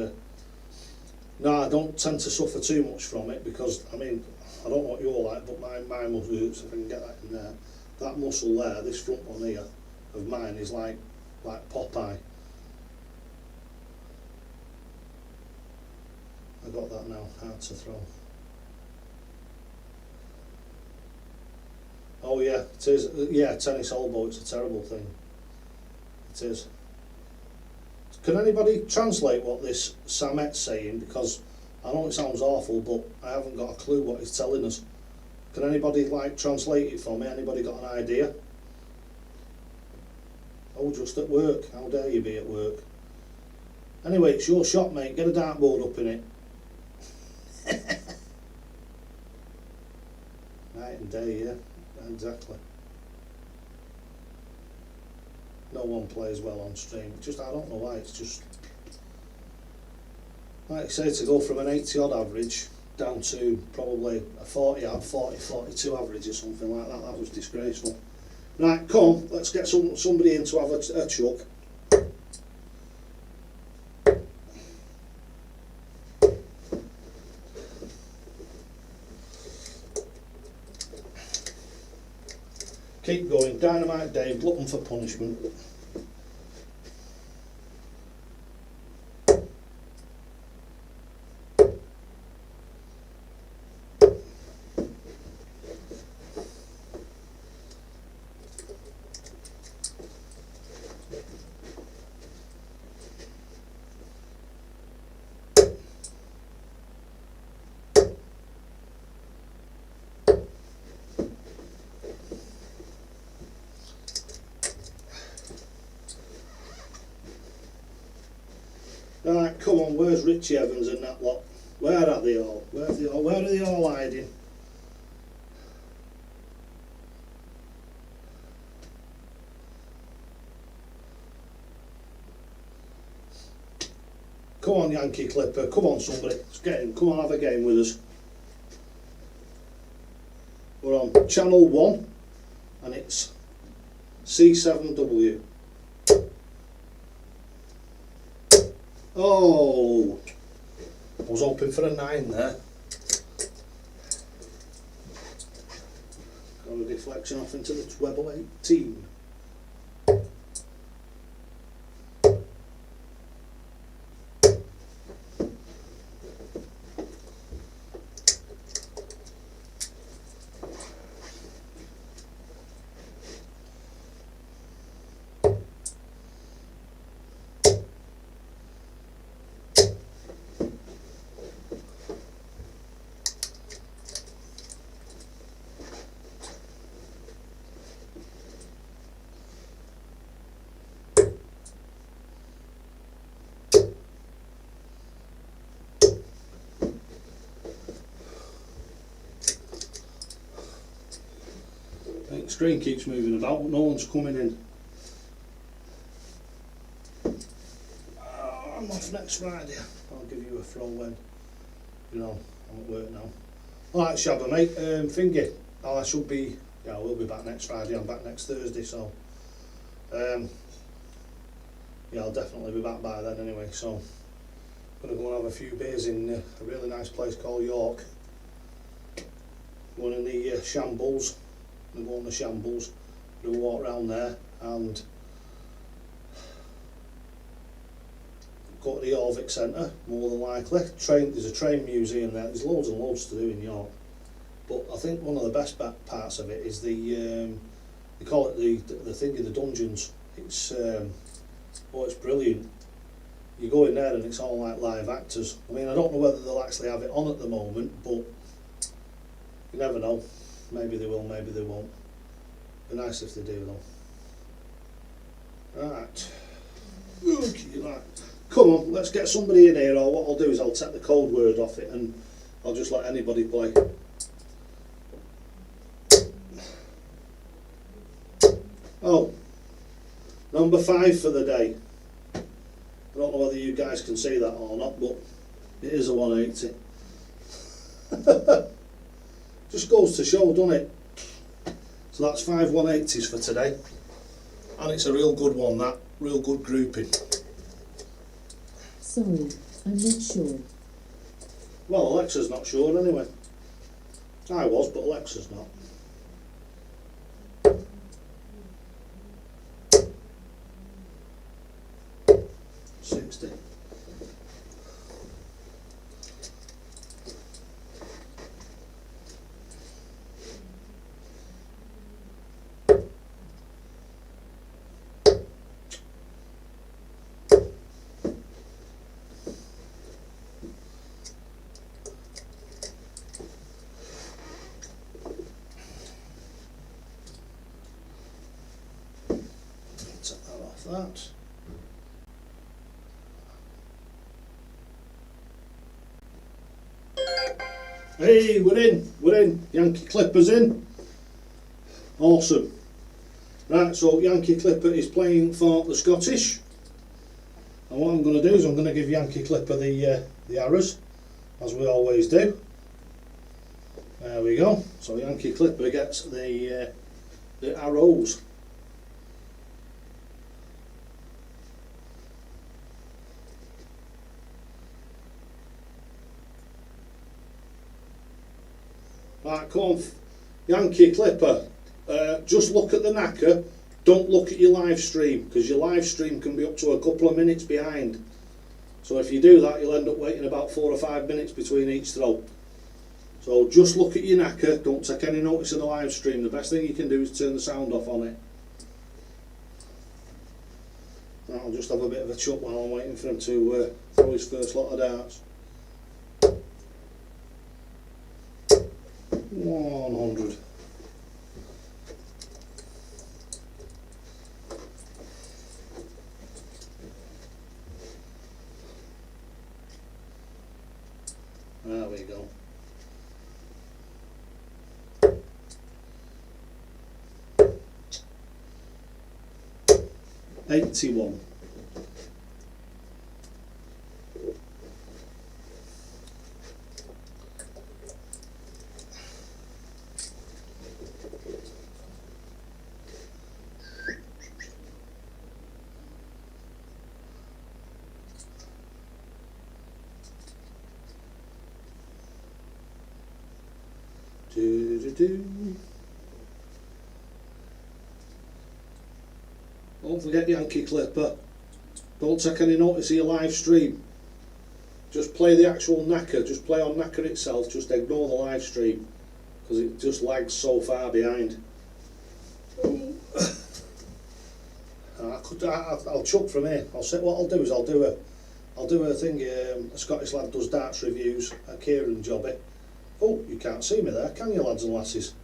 no, I don't tend to suffer too much from it, because I mean, I don't know what you're like, but my muscle hurts. If I can get that in there, that muscle there, this front one here of mine is like Popeye. I got that now, hard to throw. Oh yeah, it is. Yeah, tennis elbow, it's a terrible thing. It is. Can anybody translate what this Samet's saying? Because I know it sounds awful, but I haven't got a clue what he's telling us. Can anybody translate it for me? Anybody got an idea? Oh, just at work. How dare you be at work? Anyway, it's your shop, mate. Get a dartboard up in it. Night and day, yeah. Exactly. No one plays well on stream. Just, I don't know why, it's just, like I say, to go from an 80 odd average down to probably a 40 odd, 40, 42 average or something like that, that was disgraceful. Right, come on, let's get somebody in to have a chuck. Keep going, Dynamite Dave, looking for punishment. Right, come on, where's Richie Evans and that lot? Where are they all? Where are they all hiding? Come on, Yankee Clipper, come on somebody, let's get him, come on, have a game with us. We're on channel 1 and it's C7W. Oh, I was hoping for a 9 there. Got a deflection off into the treble 18. think the screen keeps moving about, but no one's coming in. I'm off next Friday. I'll give you a throw when, you know, I'm at work now. Alright, Shabba, mate. Thingy. I should be, yeah, I will be back next Friday. I'm back next Thursday, so yeah, I'll definitely be back by then anyway. So I'm gonna go and have a few beers in a really nice place called York. One in the Shambles. I'm going to Shambles. We'll walk around there and go to the Jorvik Centre, more than likely. There's a train museum there. There's loads and loads to do in York. But I think one of the best parts of it is the they call it the thing of the dungeons. It's it's brilliant. You go in there and it's all like live actors. I mean, I don't know whether they'll actually have it on at the moment, but you never know. Maybe they will, maybe they won't. Be nice if they do though. Right. Okay, right. Come on, let's get somebody in here, or what I'll do is I'll take the code word off it and I'll just let anybody play. Oh, number 5 for the day. I don't know whether you guys can see that or not, but it is a 180. Just goes to show, doesn't it? So that's 5 180s for today. And it's a real good one, that. Real good grouping. Sorry, I'm not sure. Well, Alexa's not sure anyway. I was, but Alexa's not. Take that off that. Hey, we're in. Yankee Clipper's in. Awesome. Right, so Yankee Clipper is playing for the Scottish. And what I'm going to do is I'm going to give Yankee Clipper the arrows, as we always do. There we go. So Yankee Clipper gets the arrows. Right, come on, Yankee Clipper, just look at the knacker, don't look at your live stream, because your live stream can be up to a couple of minutes behind. So if you do that, you'll end up waiting about 4 or 5 minutes between each throw. So just look at your knacker, don't take any notice of the live stream. The best thing you can do is turn the sound off on it. I'll just have a bit of a chuck while I'm waiting for him to throw his first lot of darts. 100. There we go. 81. Don't forget, Yankee Clipper, don't take any notice of your live stream. Just play the actual knacker, just play on knacker itself, just ignore the live stream, because it just lags so far behind. I'll chuck from here. What I'll do is I'll do a thing. A Scottish lad does darts reviews, a Kieran Jobby. Oh, you can't see me there, can you, lads and lasses?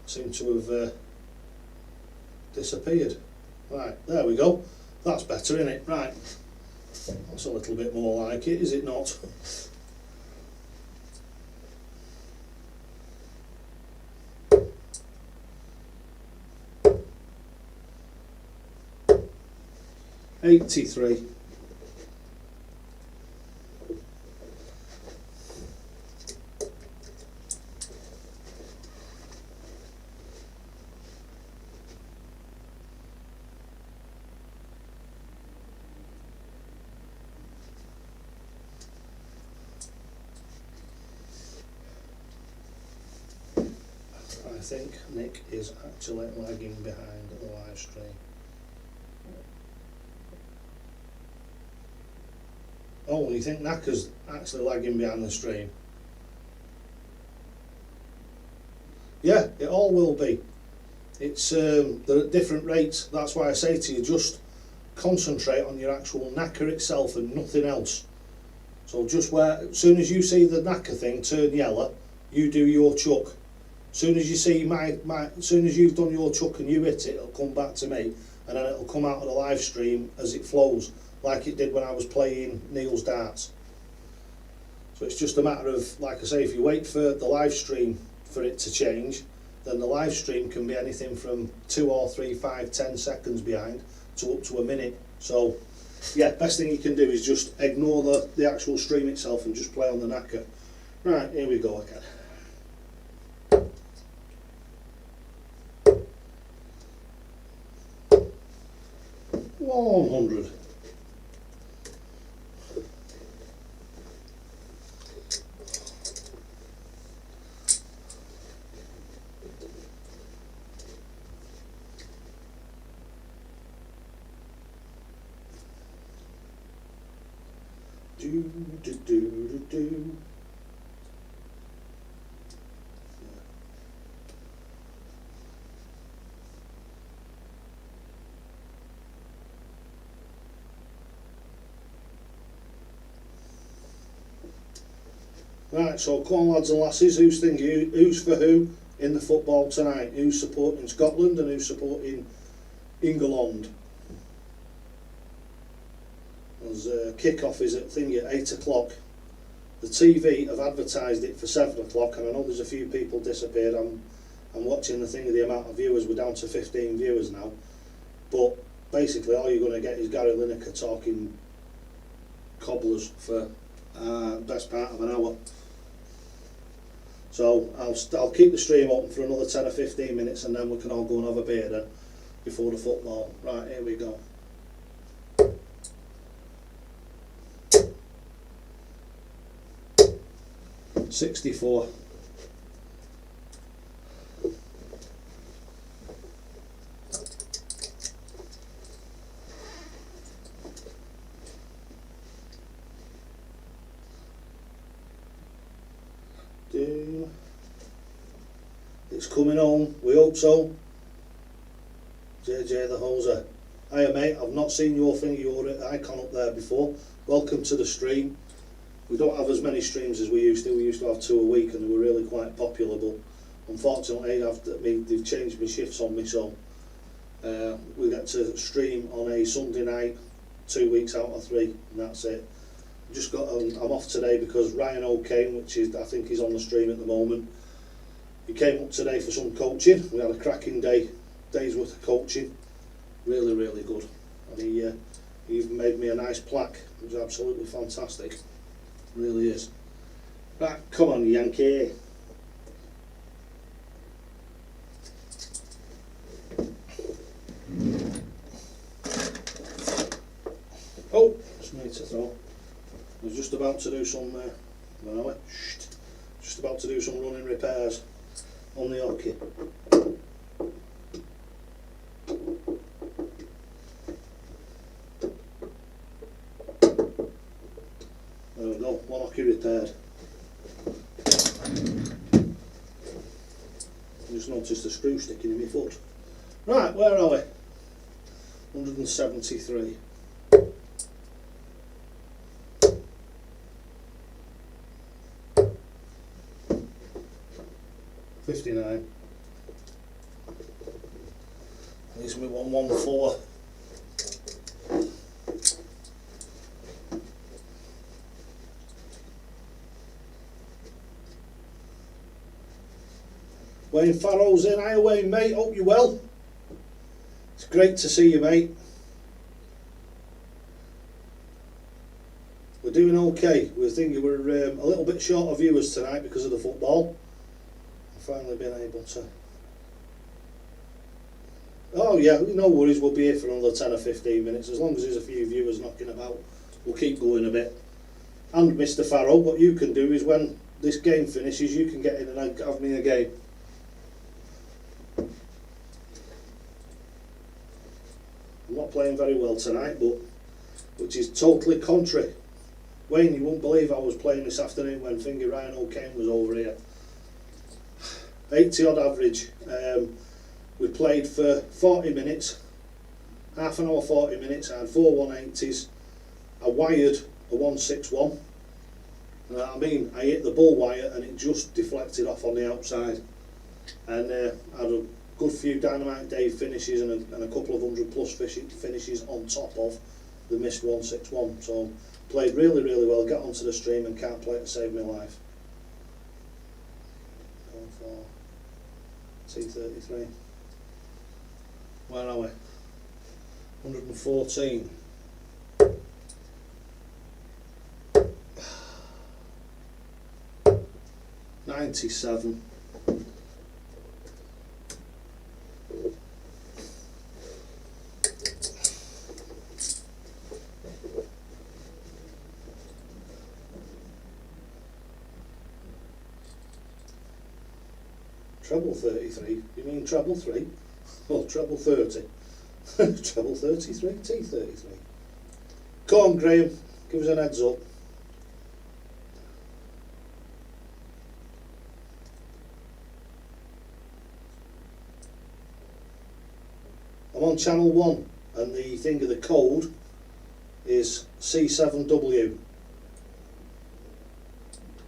Seem to have disappeared. Right, there we go. That's better, isn't it? Right. That's a little bit more like it, is it not? 83. I think Nick is actually lagging behind the live stream. Oh, you think Knacker's actually lagging behind the stream? Yeah, it all will be. It's they're at different rates. That's why I say to you, just concentrate on your actual knacker itself and nothing else. So just where, as soon as you see the knacker thing turn yellow, you do your chuck. As soon as you see as soon as you've done your chuck and you hit it, it'll come back to me, and then it'll come out of the live stream as it flows, like it did when I was playing Neil's darts. So it's just a matter of, like I say, if you wait for the live stream for it to change, then the live stream can be anything from 2 or 3, 5, 10 seconds behind to up to a minute. So yeah, best thing you can do is just ignore the actual stream itself and just play on the knacker. Right, here we go again. 100. Do. Right, so come on lads and lasses, who's for who in the football tonight? Who's supporting Scotland and who's supporting England? As kick-off is at 8 o'clock. The TV have advertised it for 7 o'clock, and I know there's a few people disappeared. I'm watching the thing of the amount of viewers. We're down to 15 viewers now. But basically all you're going to get is Gary Lineker talking cobblers for best part of an hour. So I'll keep the stream open for another 10 or 15 minutes, and then we can all go and have a beer then before the football. Right, here we go. $64. It's coming home, we hope so. JJ the Hoser. Hiya mate, I've not seen your thing, your icon up there before. Welcome to the stream. We don't have as many streams as we used to. We used to have 2 a week and they were really quite popular, but unfortunately they've changed my shifts on me, so we get to stream on a Sunday night 2 weeks out of 3, and that's it. I'm off today because Ryan O'Kane, which is, I think he's on the stream at the moment, he came up today for some coaching. We had a cracking day's worth of coaching, really good, and he even made me a nice plaque. It was absolutely fantastic, really is. Right, come on Yankee. Oh, it's me to throw. I was just about to do some just about to do some running repairs on the hockey. There we go, one hockey repaired. I just noticed a screw sticking in my foot. Right, where are we? 173. $59. Leaves me 114. Wayne Farrell's in. Hiya Wayne mate, hope you're well. It's great to see you mate. we're doing okay. We're thinking we're a little bit short of viewers tonight because of the football. I've finally been able to. Oh yeah, no worries, we'll be here for another 10 or 15 minutes. As long as there's a few viewers knocking about, we'll keep going a bit. And Mr. Farrell, what you can do is when this game finishes, you can get in and have me a game. I'm not playing very well tonight, but which is totally contrary. Wayne, you won't believe I was playing this afternoon when Finger Ryan O'Kane was over here. 80 odd average. We played for 40 minutes, half an hour 40 minutes. I had 4 180s. I wired a 161. I mean, I hit the bull wire and it just deflected off on the outside. And I had a good few Dynamite Dave finishes and a couple of 100+ finishes on top of the missed 161. So played really, really well. Got onto the stream and can't play to save my life. Going for T33. Where are we? 114. $97. Treble 33? You mean treble 3? Well, treble 30. Treble 33, T33. Come on, Graham, give us an heads up. I'm on channel 1 and the thing of the code is C7W.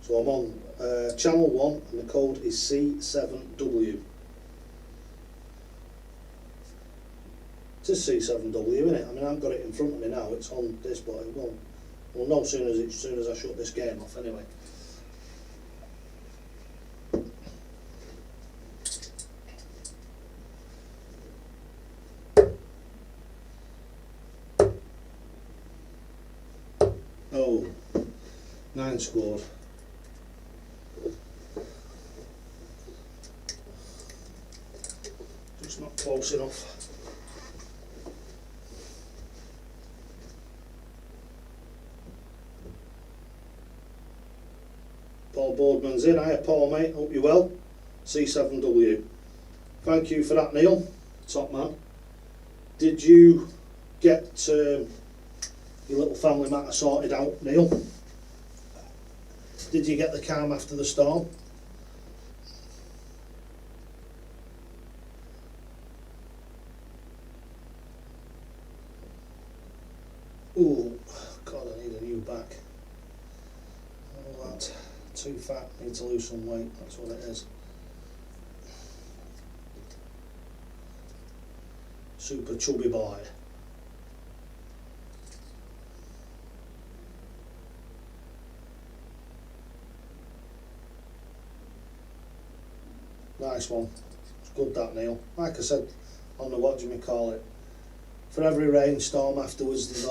So I'm on channel 1 and the code is C7W. It is C7W, isn't it? I mean, I haven't got it in front of me now, it's on this, but it won't. We'll know as soon as I shut this game off anyway. Oh, 9 scored. Just not close enough. Paul Boardman's in. Hiya Paul, mate, hope you're well. C7W. Thank you for that, Neil, top man. Did you get your little family matter sorted out, Neil? Did you get the calm after the storm? Oh, God, I need a new back. All that. Too fat, need to lose some weight, that's what it is. Super chubby boy. Nice one. It's good that, Neil. Like I said on the what do you call it? For every rainstorm afterwards there's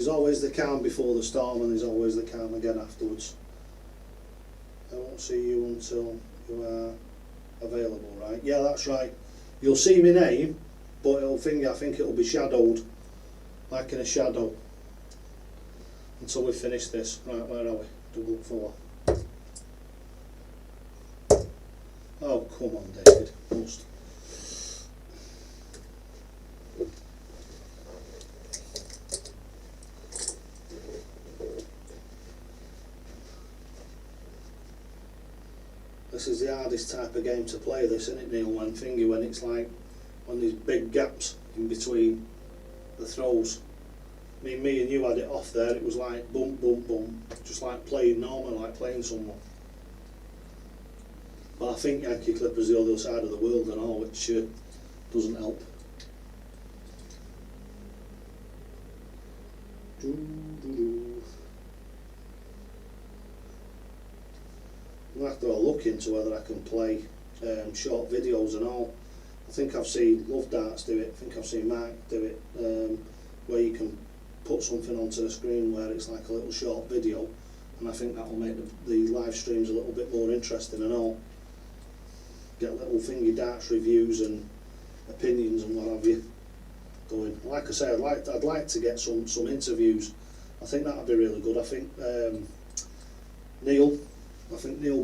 always the calm before the storm and there's always the calm again afterwards. I won't see you until you are available, right? Yeah, that's right. You'll see my name, but I think it'll be shadowed, like in a shadow, until we finish this. Right, where are we? Double 4. Oh, come on, David. Must. This is the hardest type of game to play, this, isn't it, Neil? When it's like, when there's big gaps in between the throws. Me and you had it off there, it was like boom, boom, boom, just like playing normal, like playing someone. But I think Yankee Clipper's the other side of the world and all, which doesn't help. I'll have to have a look into whether I can play short videos and all. I think I've seen Love Darts do it, I think I've seen Mark do it, where you can put something onto the screen where it's like a little short video, and I think that will make the live streams a little bit more interesting and all. Get little thingy darts reviews and opinions and what have you going. Like I say, I'd like to get some interviews. I think that would be really good. I think Neil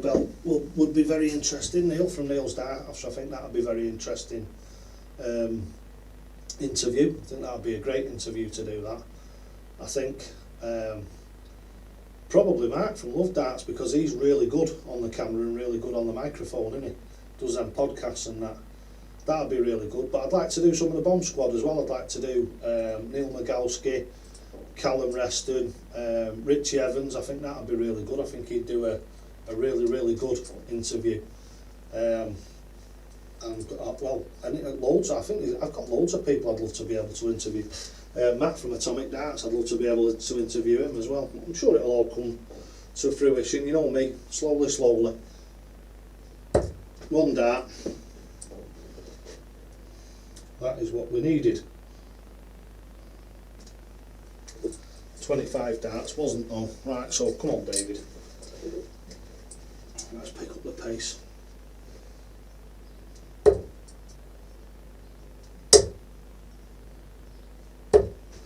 Bell would be very interesting. Neil from Neil's Darts. I think that would be very interesting interview. I think that would be a great interview to do that. I think probably Mark from Love Darts, because he's really good on the camera and really good on the microphone, isn't he? Does them podcasts and that. That'd be really good. But I'd like to do some of the Bomb Squad as well. I'd like to do Neil Magalski, Callum Reston, Richie Evans. I think that'd be really good. I think he'd do a really, really good interview. And loads. I think I've got loads of people I'd love to be able to interview. Matt from Atomic Darts, I'd love to be able to interview him as well. I'm sure it'll all come to fruition. You know me, slowly. One dart. That is what we needed. 25 darts wasn't though. Right, so come on, David. Let's pick up the pace.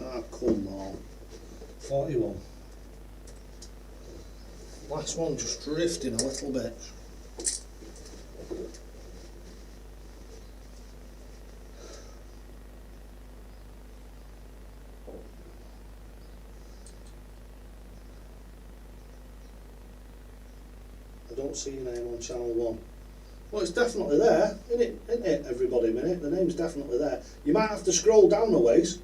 Ah, come on. 41. Last one just drifting a little bit. I don't see your name on channel 1. Well, it's definitely there, isn't it, everybody? Minute, the name's definitely there. You might have to scroll down a ways,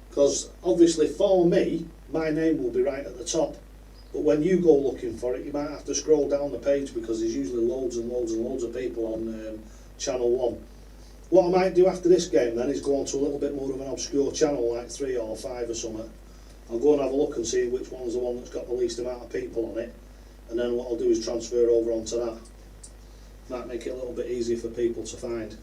because obviously for me, my name will be right at the top. But when you go looking for it, you might have to scroll down the page, because there's usually loads and loads of people on channel 1. What I might do after this game then is go on to a little bit more of an obscure channel, like 3 or 5 or something. I'll go and have a look and see which one's the one that's got the least amount of people on it. And then what I'll do is transfer over onto that. Might make it a little bit easier for people to find.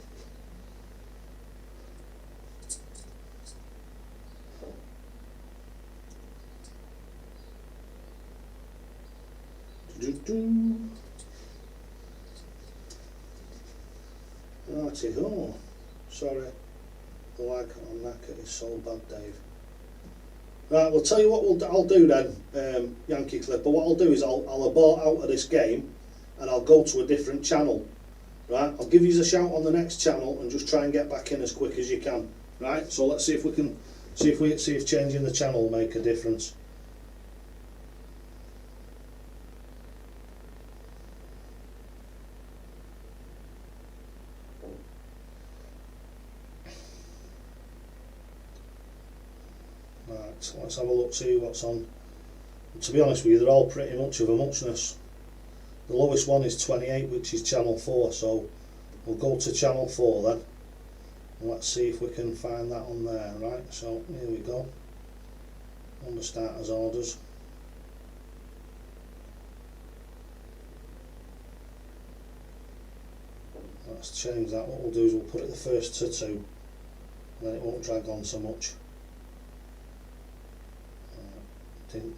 Righty ho. Sorry, the lag on that is so bad, Dave. Right, we'll tell you what I'll do then, Yankee Clipper. What I'll do is I'll abort out of this game and I'll go to a different channel. Right, I'll give you a shout on the next channel and just try and get back in as quick as you can. Right, so let's see if we can see if changing the channel will make a difference. So let's have a look, see what's on. And to be honest with you, they're all pretty much of a muchness. The lowest one is 28, which is channel 4, so we'll go to channel 4 then. And let's see if we can find that on there, right? So here we go. On the starters orders. Let's change that. What we'll do is we'll put it the first to 2, and then it won't drag on so much.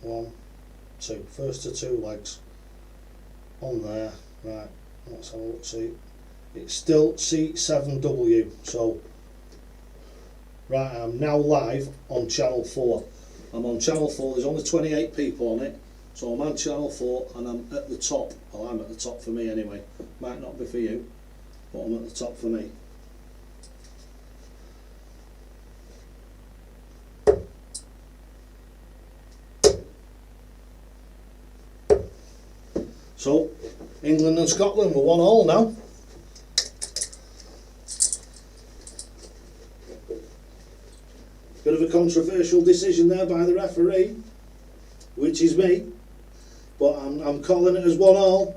1, 2, first to 2 legs on there. Right, let's have a look. See, it's still C7W. So right, I'm now live on channel 4. I'm on channel 4. There's only 28 people on it, so I'm on channel 4 and I'm at the top. Well, I'm at the top for me anyway. Might not be for you, but I'm at the top for me. So, England and Scotland were 1-1 now. Bit of a controversial decision there by the referee, which is me, but I'm calling it as 1-1.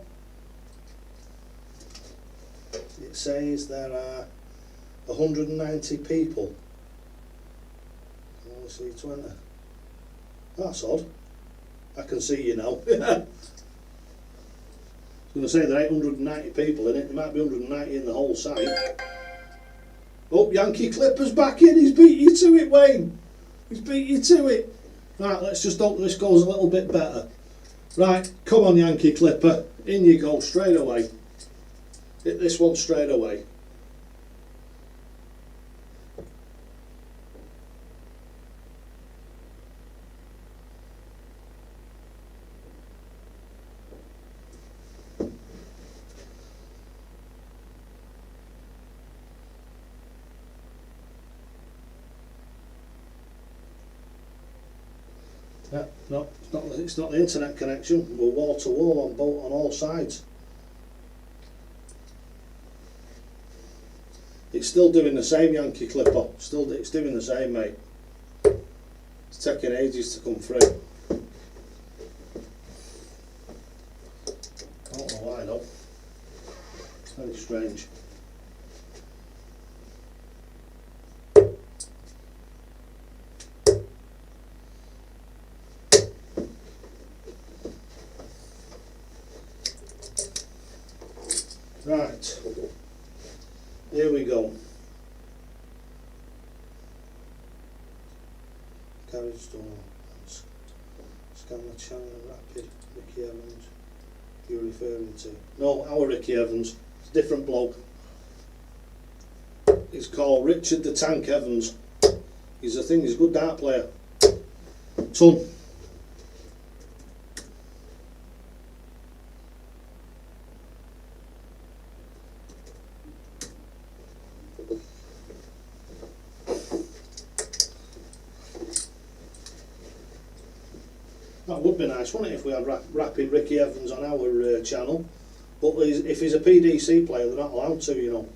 It says there are 190 people. I only see 20. That's odd. I can see you now. I was going to say there are 890 people in it. There might be 190 in the whole site. Oh, Yankee Clipper's back in. He's beat you to it, Wayne. He's beat you to it. Right, let's just hope this goes a little bit better. Right, come on Yankee Clipper, in you go straight away. Hit this one straight away. Yeah, no, it's not the internet connection. We're wall to wall on all sides. It's still doing the same, Yankee Clipper. It's doing the same, mate. It's taking ages to come through. I don't know why though. It's very strange. Right, here we go. Carriage store. Scan the channel rapid. Ricky Evans. You're referring to? No, our Ricky Evans. It's a different bloke. It's called Richard the Tank Evans. He's a good dart player. Ton. That would be nice, wouldn't it, if we had rapid Ricky Evans on our channel. But if he's a PDC player, they're not allowed to, you know.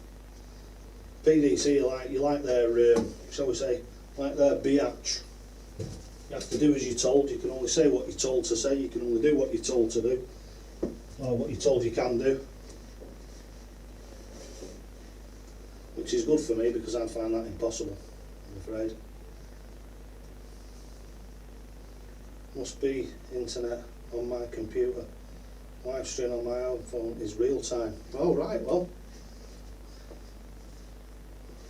PDC, you like their, shall we say, like their biatch. You have to do as you're told. You can only say what you're told to say. You can only do what you're told to do, or what you're told you can do. Which is good for me because I find that impossible, I'm afraid. Must be internet on my computer. Live stream on my own phone is real time. Oh right, well.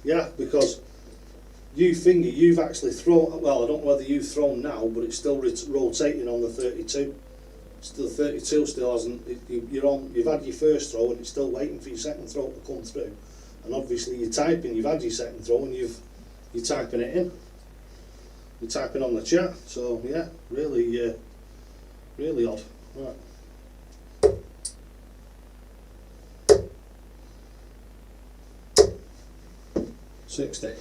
Yeah, because you've actually thrown, well I don't know whether you've thrown now, but it's still rotating on the 32. Still 32 still hasn't, you've had your first throw and it's still waiting for your second throw to come through. And obviously you've had your second throw and you're typing it in. You're typing on the chat, so yeah, really odd. Right. $60.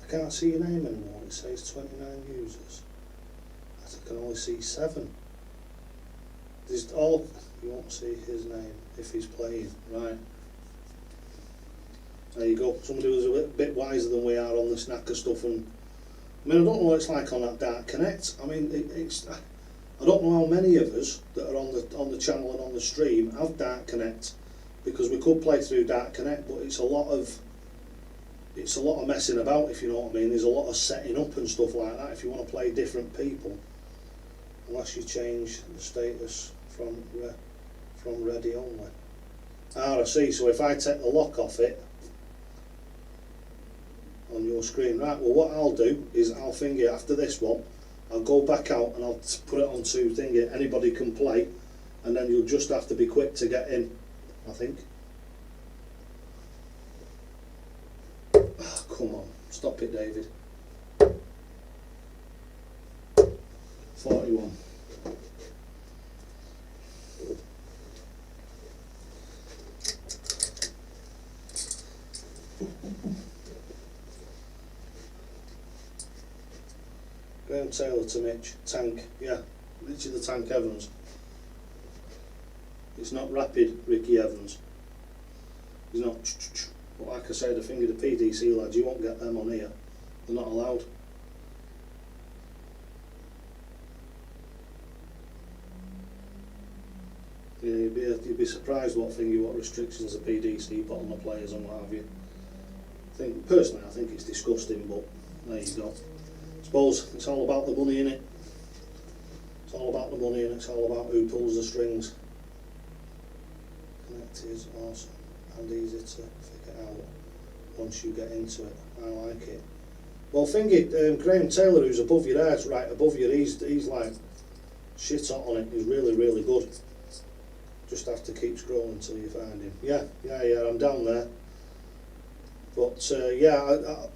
I can't see your name anymore. It says 29 users. I can only see 7. There's all, you won't see his name if he's playing. Right. There you go. Somebody was a bit wiser than we are on this knacker stuff. And I mean, I don't know what it's like on that Dart Connect. I mean, I don't know how many of us that are on the channel and on the stream have Dart Connect, because we could play through Dart Connect, but it's a lot of messing about, if you know what I mean. There's a lot of setting up and stuff like that if you want to play different people, unless you change the status from ready only. I see. So if I take the lock off it on your screen, right, well what I'll do is I'll finger after this one, I'll go back out and I'll put it onto thingy, anybody can play, and then you'll just have to be quick to get in, I think. Come on, stop it, David. 41. Graham Taylor to Mitch. Tank, yeah. Richard the Tank Evans. It's not rapid Ricky Evans. He's not. But like I said, I finger the PDC lads, you won't get them on here. They're not allowed. Yeah, you'd be surprised what restrictions the PDC put on the players and what have you. Personally, I think it's disgusting, but there you go. I suppose it's all about the money, innit? It's all about the money, and it's all about who pulls the strings. Connect is awesome and easy to figure out once you get into it. I like it. Well, Graham Taylor, who's above your head, right above you, he's like shit hot on it. He's really, really good. Just have to keep scrolling until you find him. Yeah, I'm down there. But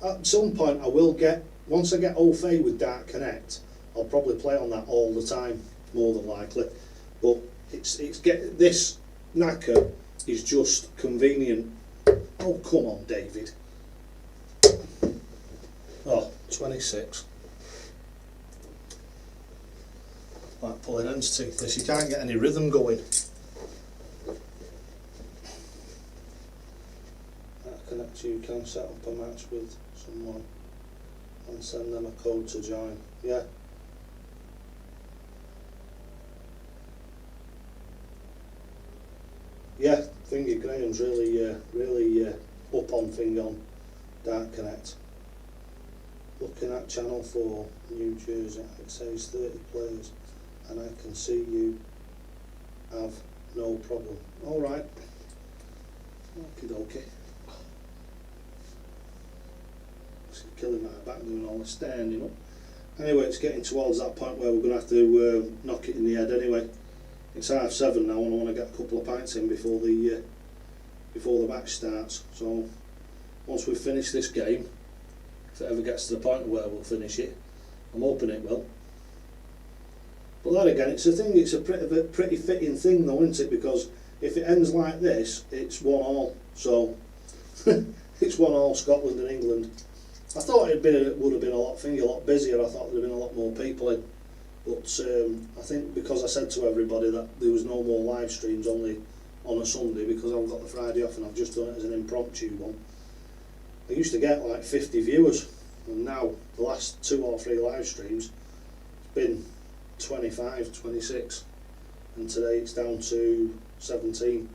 at some point I will get, once I get au fait with Dark Connect, I'll probably play on that all the time, more than likely. But this knacker is just convenient. Oh, come on, David. Oh, 26. Like pulling hen's teeth, this. You can't get any rhythm going. Connect, you can set up a match with someone and send them a code to join. Yeah. Yeah, Graham's really up on on Dark Connect. Looking at channel 4, New Jersey, it says 30 players, and I can see you have no problem. Alright. Okie dokie. Killing my back doing all the standing up. Anyway, it's getting towards that point where we're going to have to knock it in the head anyway. It's 7:30 now, and I want to get a couple of pints in before the match starts. So once we've finished this game, if it ever gets to the point where we'll finish it, I'm hoping it will. But then again, it's a pretty fitting thing though, isn't it? Because if it ends like this, it's 1-1. So it's 1-1 Scotland and England. I thought it would have been a lot busier. I thought there'd have been a lot more people in, but I think because I said to everybody that there was no more live streams, only on a Sunday, because I've got the Friday off and I've just done it as an impromptu one. I used to get like 50 viewers, and now the last 2 or 3 live streams, it's been 25, 26, and today it's down to 17.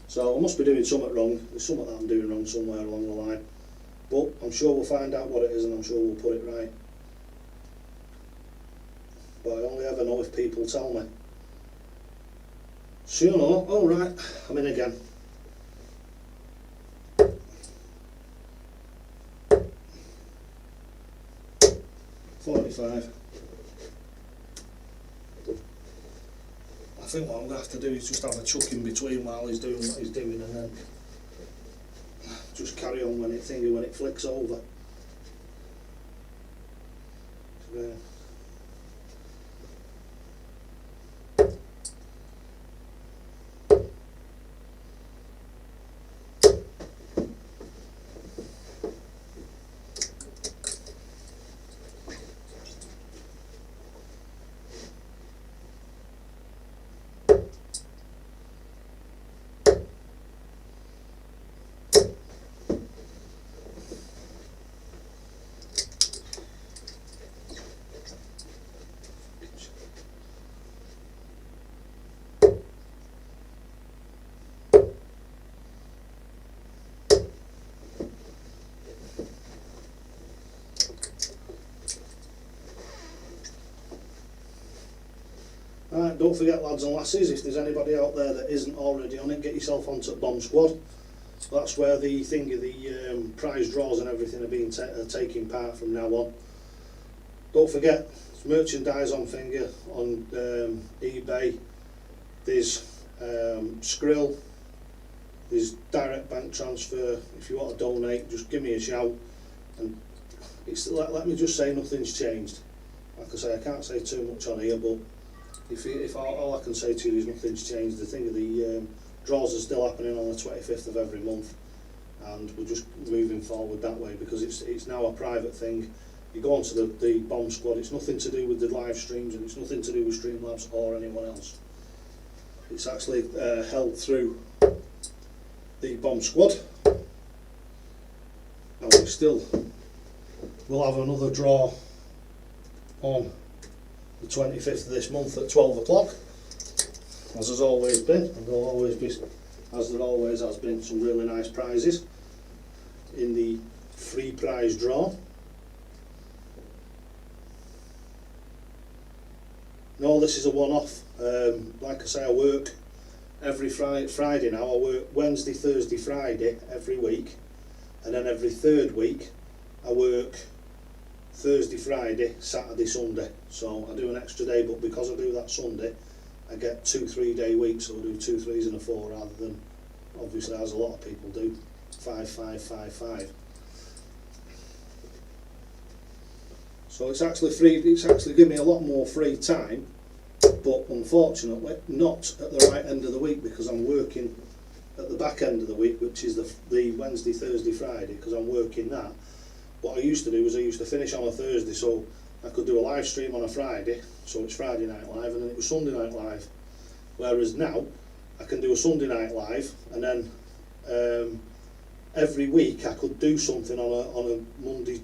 So I must be doing something wrong. There's something that I'm doing wrong somewhere along the line. But I'm sure we'll find out what it is, and I'm sure we'll put it right. But I only ever know if people tell me. So you know, alright, I'm in again. $45. I think what I'm going to have to do is just have a chuck in between while he's doing what he's doing, and then just carry on when it flicks over. Right, don't forget, lads and lasses, if there's anybody out there that isn't already on it, get yourself onto Bomb Squad. That's where the prize draws and everything are taking part from now on. Don't forget, there's merchandise on on eBay. There's Skrill. There's direct bank transfer. If you want to donate, just give me a shout. And let me just say, nothing's changed. Like I say, I can't say too much on here, but if all I can say to you is nothing's changed. The draws are still happening on the 25th of every month, and we're just moving forward that way, because it's now a private thing. You go onto the Bomb Squad, it's nothing to do with the live streams, and it's nothing to do with Streamlabs or anyone else. It's actually held through the Bomb Squad, and we'll have another draw on the 25th of this month at 12 o'clock. as there's always been, and there'll always be, as there always has been, some really nice prizes in the free prize draw. No, this is a one-off. Like I say, I work every Friday now. I work Wednesday, Thursday, Friday every week, and then every third week I work Thursday, Friday, Saturday, Sunday. So I do an extra day, but because I do that Sunday, I get 2 3-day weeks, so I do 2 3s and a 4 rather than, obviously, as a lot of people do, 5 5 5 5. So it's actually free. It's actually given me a lot more free time, but unfortunately not at the right end of the week, because I'm working at the back end of the week, which is the Wednesday, Thursday, Friday, because I'm working that. What I used to do is I used to finish on a Thursday, so I could do a live stream on a Friday, so it's Friday Night Live, and then it was Sunday Night Live. Whereas now I can do a Sunday Night Live, and then every week I could do something on a Monday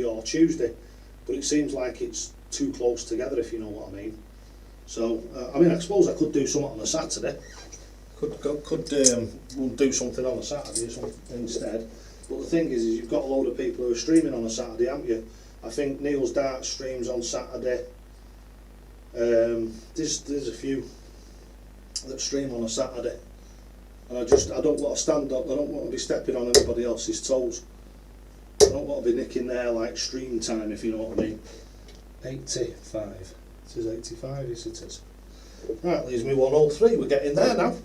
or Tuesday. But it seems like it's too close together, if you know what I mean. So I mean, I suppose I could do something on a Saturday. Could do something on a Saturday or something instead. But the thing is you've got a load of people who are streaming on a Saturday, haven't you? I think Neil's Darts streams on Saturday. There's a few that stream on a Saturday, and I don't want to stand up. I don't want to be stepping on anybody else's toes. I don't want to be nicking their like stream time, if you know what I mean. 85. It is 85, yes it is. Right, leaves me 103. We're getting there now.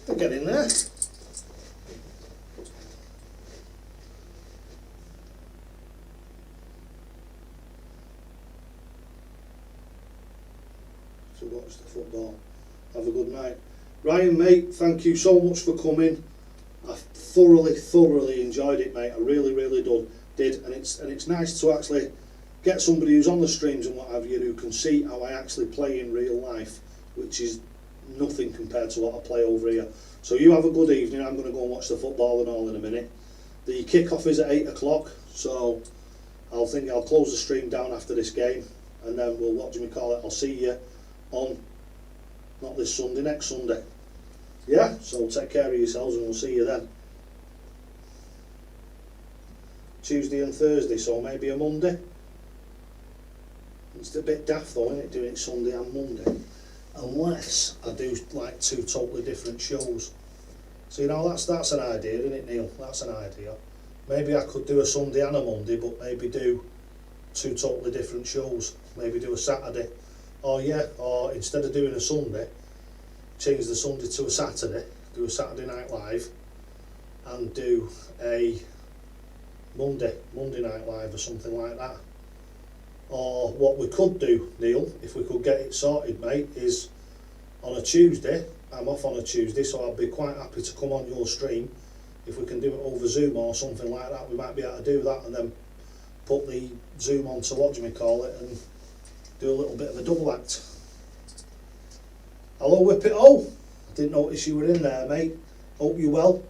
We're getting there. So watch the football. Have a good night. Ryan, mate, thank you so much for coming. I thoroughly enjoyed it, mate. I really did, and it's nice to actually get somebody who's on the streams and what have you, who can see how I actually play in real life, which is nothing compared to what I play over here. So you have a good evening. I'm going to go and watch the football and all in a minute. The kick-off is at 8 o'clock, so I'll close the stream down after this game, and then I'll see you on, not this Sunday, next Sunday. Yeah, so take care of yourselves and we'll see you then. Tuesday and Thursday, so maybe a Monday. It's a bit daft though, isn't it, doing it Sunday and Monday? Unless I do like 2 totally different shows. So you know, that's an idea, isn't it, Neil? That's an idea. Maybe I could do a Sunday and a Monday, but maybe do 2 totally different shows. Maybe do a Saturday. Or instead of doing a Sunday, change the Sunday to a Saturday, do a Saturday Night Live, and do a Monday Night Live or something like that. Or what we could do, Neil, if we could get it sorted, mate, is on a Tuesday. I'm off on a Tuesday, so I'll be quite happy to come on your stream. If we can do it over Zoom or something like that, we might be able to do that, and then put the Zoom onto and do a little bit of a double act. Hello, Whip It Oh! I didn't notice you were in there, mate. Hope you're well.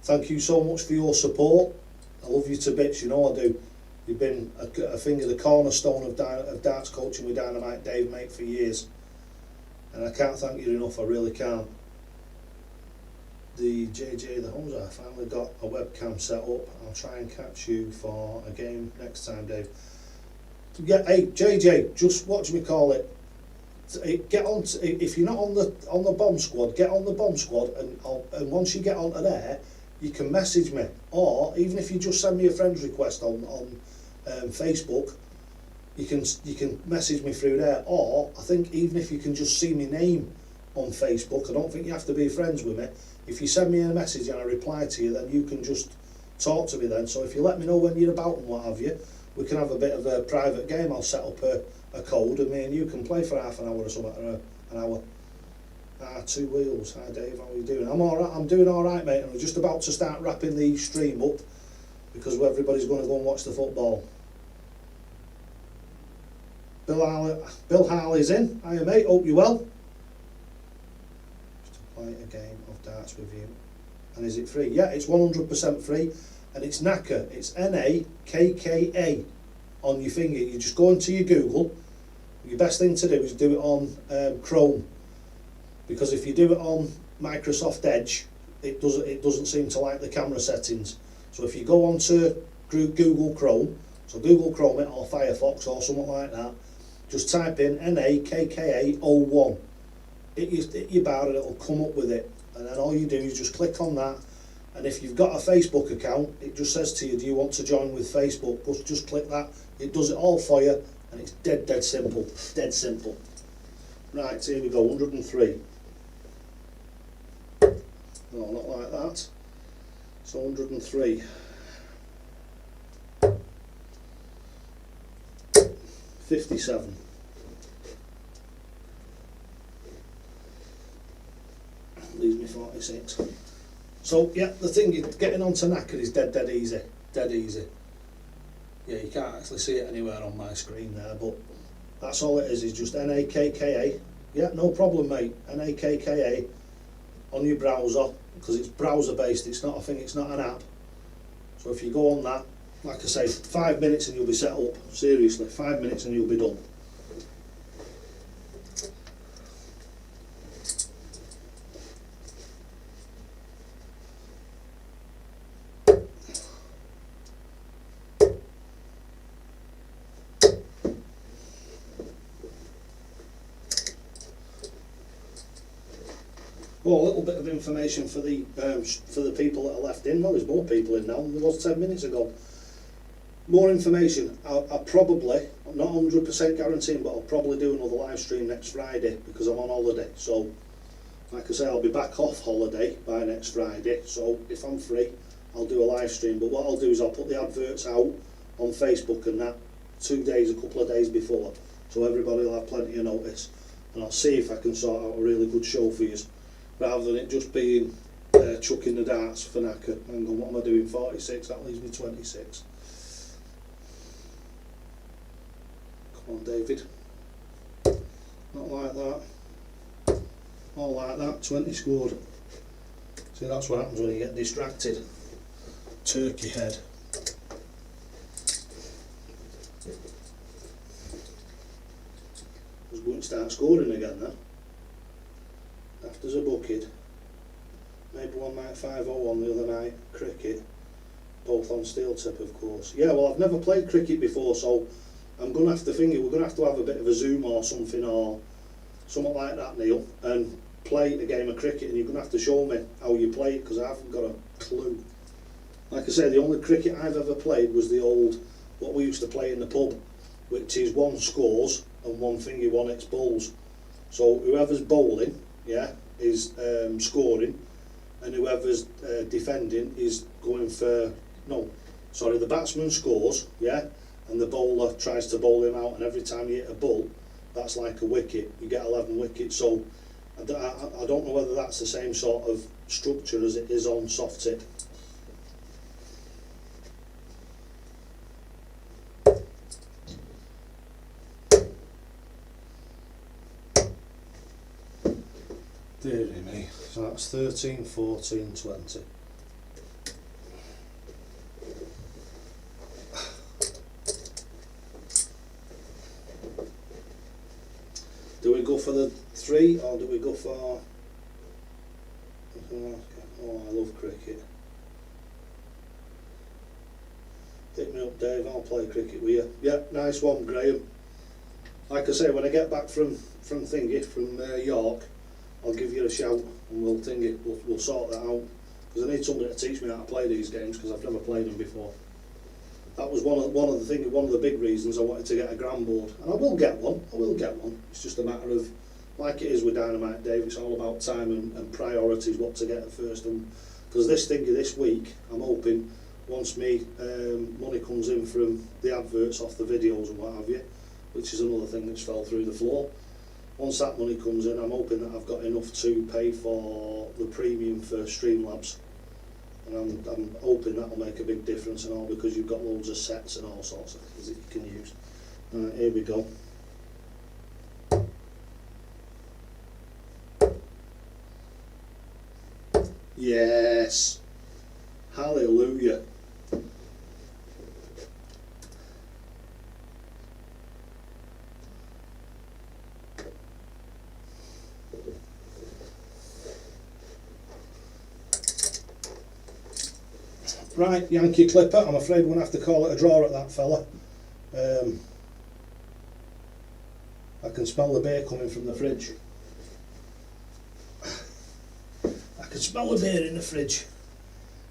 Thank you so much for your support. I love you to bits, you know I do. You've been a thing of the cornerstone of darts coaching with Dynamite Dave, mate, for years. And I can't thank you enough, I really can't. The JJ the Hoser, I finally got a webcam set up. I'll try and catch you for a game next time, Dave. Yeah, hey JJ, just get on. If you're not on the bomb squad, get on the bomb squad, and once you get onto there, you can message me, or even if you just send me a friend's request on Facebook, you can message me through there. Or I think even if you can just see my name on Facebook, I don't think you have to be friends with me. If you send me a message and I reply to you, then you can just talk to me then. So if you let me know when you're about and what have you, we can have a bit of a private game. I'll set up a code and me and you can play for half an hour or something, or an hour. Two Wheels, hi Dave, how are you doing? I'm alright, I'm doing alright, mate, and we're just about to start wrapping the stream up because everybody's going to go and watch the football. Bill Harley's in. Hiya mate, hope you're well. Just to play a game of darts with you. And is it free? Yeah, it's 100% free, and it's NAKKA. It's NAKKA on your finger. You just go into your Google. Your best thing to do is do it on Chrome. because if you do it on Microsoft Edge, it doesn't seem to like the camera settings. So if you go onto Google Chrome, so Google Chrome it or Firefox or something like that, just type in NAKKA01. Hit your bar and it'll come up with it, and then all you do is just click on that. And if you've got a Facebook account, it just says to you, do you want to join with Facebook? Just click that. It does it all for you, and it's dead simple. Dead simple. Right, here we go, 103. No, not like that. So 103. 57. Leaves me 46. So yeah, the thing is, getting onto Knacker is dead easy. Dead easy. Yeah, you can't actually see it anywhere on my screen there, but that's all it is just NAKKA. Yeah, no problem, mate. NAKKA on your browser, because it's browser based, it's not a thing, it's not an app. So if you go on that, like I say, 5 minutes and you'll be set up. Seriously, 5 minutes and you'll be done. Well, a little bit of information for the people that are left in. Well, there's more people in now than there was 10 minutes ago. More information. I'll probably, I'm not 100% guaranteeing, but I'll probably do another live stream next Friday because I'm on holiday. So, like I say, I'll be back off holiday by next Friday. So, if I'm free, I'll do a live stream. But what I'll do is I'll put the adverts out on Facebook and that a couple of days before. So everybody will have plenty of notice. And I'll see if I can sort out a really good show for you, rather than it just being chucking the darts for Knacker. Hang on, what am I doing? 46, that leaves me 26. Come on, David. Not like that. All like that, 20 scored. See, that's what happens when you get distracted. Turkey head. I was going to start scoring again then. After's a bucket. Maybe one night 5-0 the other night, cricket. Both on steel tip, of course. Yeah, well, I've never played cricket before, so I'm going to have to think we're going to have a bit of a Zoom or something like that, Neil, and play a game of cricket, and you're going to have to show me how you play it, because I haven't got a clue. Like I say, the only cricket I've ever played was the old, what we used to play in the pub, which is one scores and one finger, one X bowls. So whoever's bowling, yeah, is scoring, and whoever's defending is going for, the batsman scores, yeah, and the bowler tries to bowl him out, and every time you hit a bull, that's like a wicket. You get 11 wickets. So I don't know whether that's the same sort of structure as it is on soft tip. Deary me. So that's 13, 14, 20. Do we go for the 3 or do we go for... Oh, I love cricket. Hit me up, Dave, I'll play cricket with you. Yeah, nice one, Graham. Like I say, when I get back from York, I'll give you a shout and we'll sort that out, because I need somebody to teach me how to play these games, because I've never played them before. That was one of the big reasons I wanted to get a ground board, and I will get one. It's just a matter of, like it is with Dynamite Dave, it's all about time and priorities, what to get at first. And because this week, I'm hoping once me money comes in from the adverts off the videos and what have you, which is another thing that's fell through the floor. Once that money comes in, I'm hoping that I've got enough to pay for the premium for Streamlabs, and I'm hoping that'll make a big difference and all, because you've got loads of sets and all sorts of things that you can use. Right, here we go. Yes, hallelujah. Right, Yankee Clipper, I'm afraid we're going to have to call it a draw at that fella. I can smell the beer coming from the fridge. I can smell the beer in the fridge.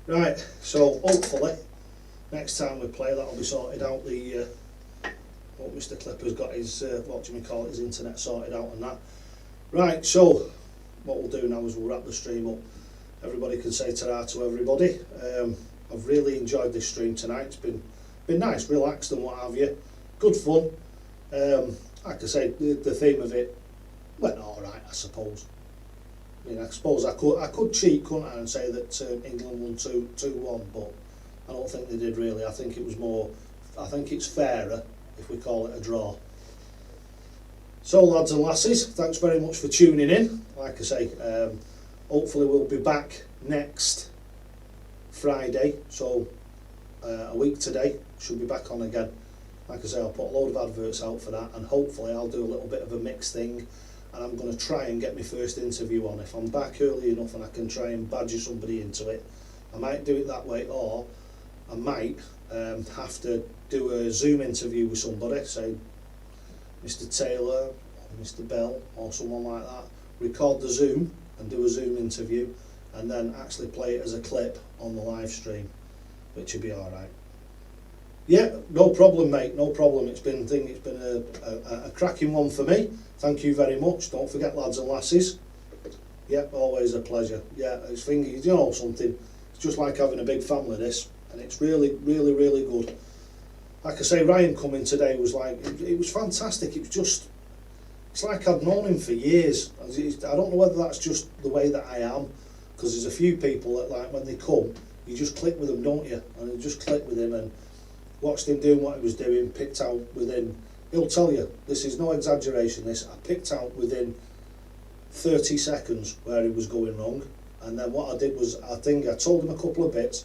Right, so hopefully next time we play that'll be sorted out. The hope Mr. Clipper's got his what do you call it, his internet sorted out and that. Right, so what we'll do now is we'll wrap the stream up. Everybody can say ta-ra to everybody. I've really enjoyed this stream tonight. It's been nice, relaxed and what have you. Good fun. Like I say, the theme of it went all right, I suppose. I mean, I suppose I could cheat, couldn't I, and say that England won 2-1, but I don't think they did really. I think it was more. I think it's fairer if we call it a draw. So, lads and lasses, thanks very much for tuning in. Like I say, hopefully we'll be back next Friday. So, a week today, should be back on again. Like I say, I'll put a load of adverts out for that, and hopefully I'll do a little bit of a mixed thing, and I'm going to try and get my first interview on. If I'm back early enough and I can try and badger somebody into it, I might do it that way, or I might have to do a Zoom interview with somebody, say Mr. Taylor or Mr. Bell or someone like that, record the Zoom and do a Zoom interview, and then actually play it as a clip on the live stream, which would be alright. Yeah, no problem, mate, no problem. It's been a cracking one for me. Thank you very much. Don't forget, lads and lasses. Yeah, always a pleasure. Yeah, it's you know something. It's just like having a big family, this, and it's really, really, really good. Like I say, Ryan coming today was like, it was fantastic. It was just, it's like I'd known him for years. I don't know whether that's just the way that I am, because there's a few people that, like, when they come, you just click with them, don't you? And you just click with him and watched him doing what he was doing, picked out within, he'll tell you, this is no exaggeration, this, I picked out within 30 seconds where he was going wrong, and then what I did was, I told him a couple of bits,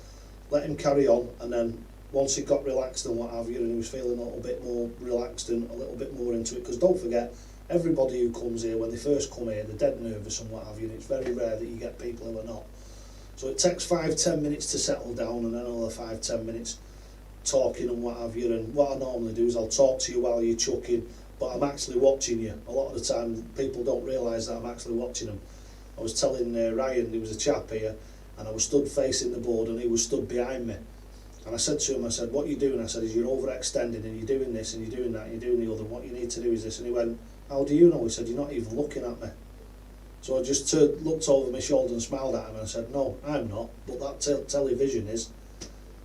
let him carry on, and then once he got relaxed and what have you, and he was feeling a little bit more relaxed and a little bit more into it, because don't forget, everybody who comes here, when they first come here, they're dead nervous and what have you, and it's very rare that you get people who are not. So it takes 5-10 minutes to settle down, and then another 5-10 minutes talking and what have you. And what I normally do is I'll talk to you while you're chucking, but I'm actually watching you. A lot of the time people don't realise that I'm actually watching them. I was telling Ryan, there was a chap here, and I was stood facing the board and he was stood behind me, and I said to him, I said, what are you doing? I said, is you're overextending and you're doing this and you're doing that and you're doing the other, what you need to do is this. And he went, how do you know? He said, you're not even looking at me. So I just looked over my shoulder and smiled at him and I said, no, I'm not, but that television is.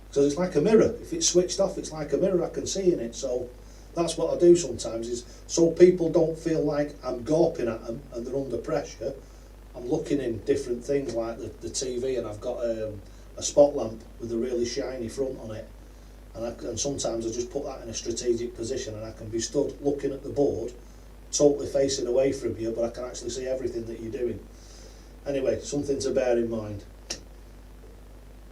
Because it's like a mirror. If it's switched off, it's like a mirror. I can see in it. So that's what I do sometimes, is so people don't feel like I'm gawping at them and they're under pressure. I'm looking in different things like the TV, and I've got a spot lamp with a really shiny front on it. And sometimes I just put that in a strategic position, and I can be stood looking at the board, totally facing away from you, but I can actually see everything that you're doing. Anyway, something to bear in mind.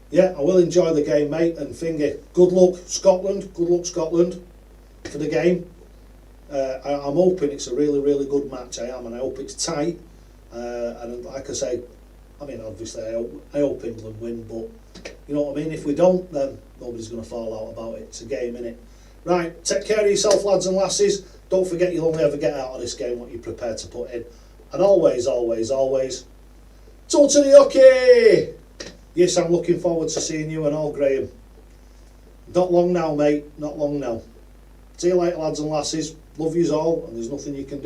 Yeah, I will enjoy the game, mate, and finger, good luck Scotland, for the game. I'm hoping it's a really, really good match, I am, and I hope it's tight, and like I say, I mean, obviously I hope England win, but you know what I mean, if we don't, then nobody's going to fall out about it. It's a game, innit? Right, take care of yourself, lads and lasses. Don't forget, you'll only ever get out of this game what you're prepared to put in, and always, always, always, totally okay. Yes, I'm looking forward to seeing you and all, Graham. Not long now, mate. Not long now. See you later, lads and lasses. Love yous all, and there's nothing you can do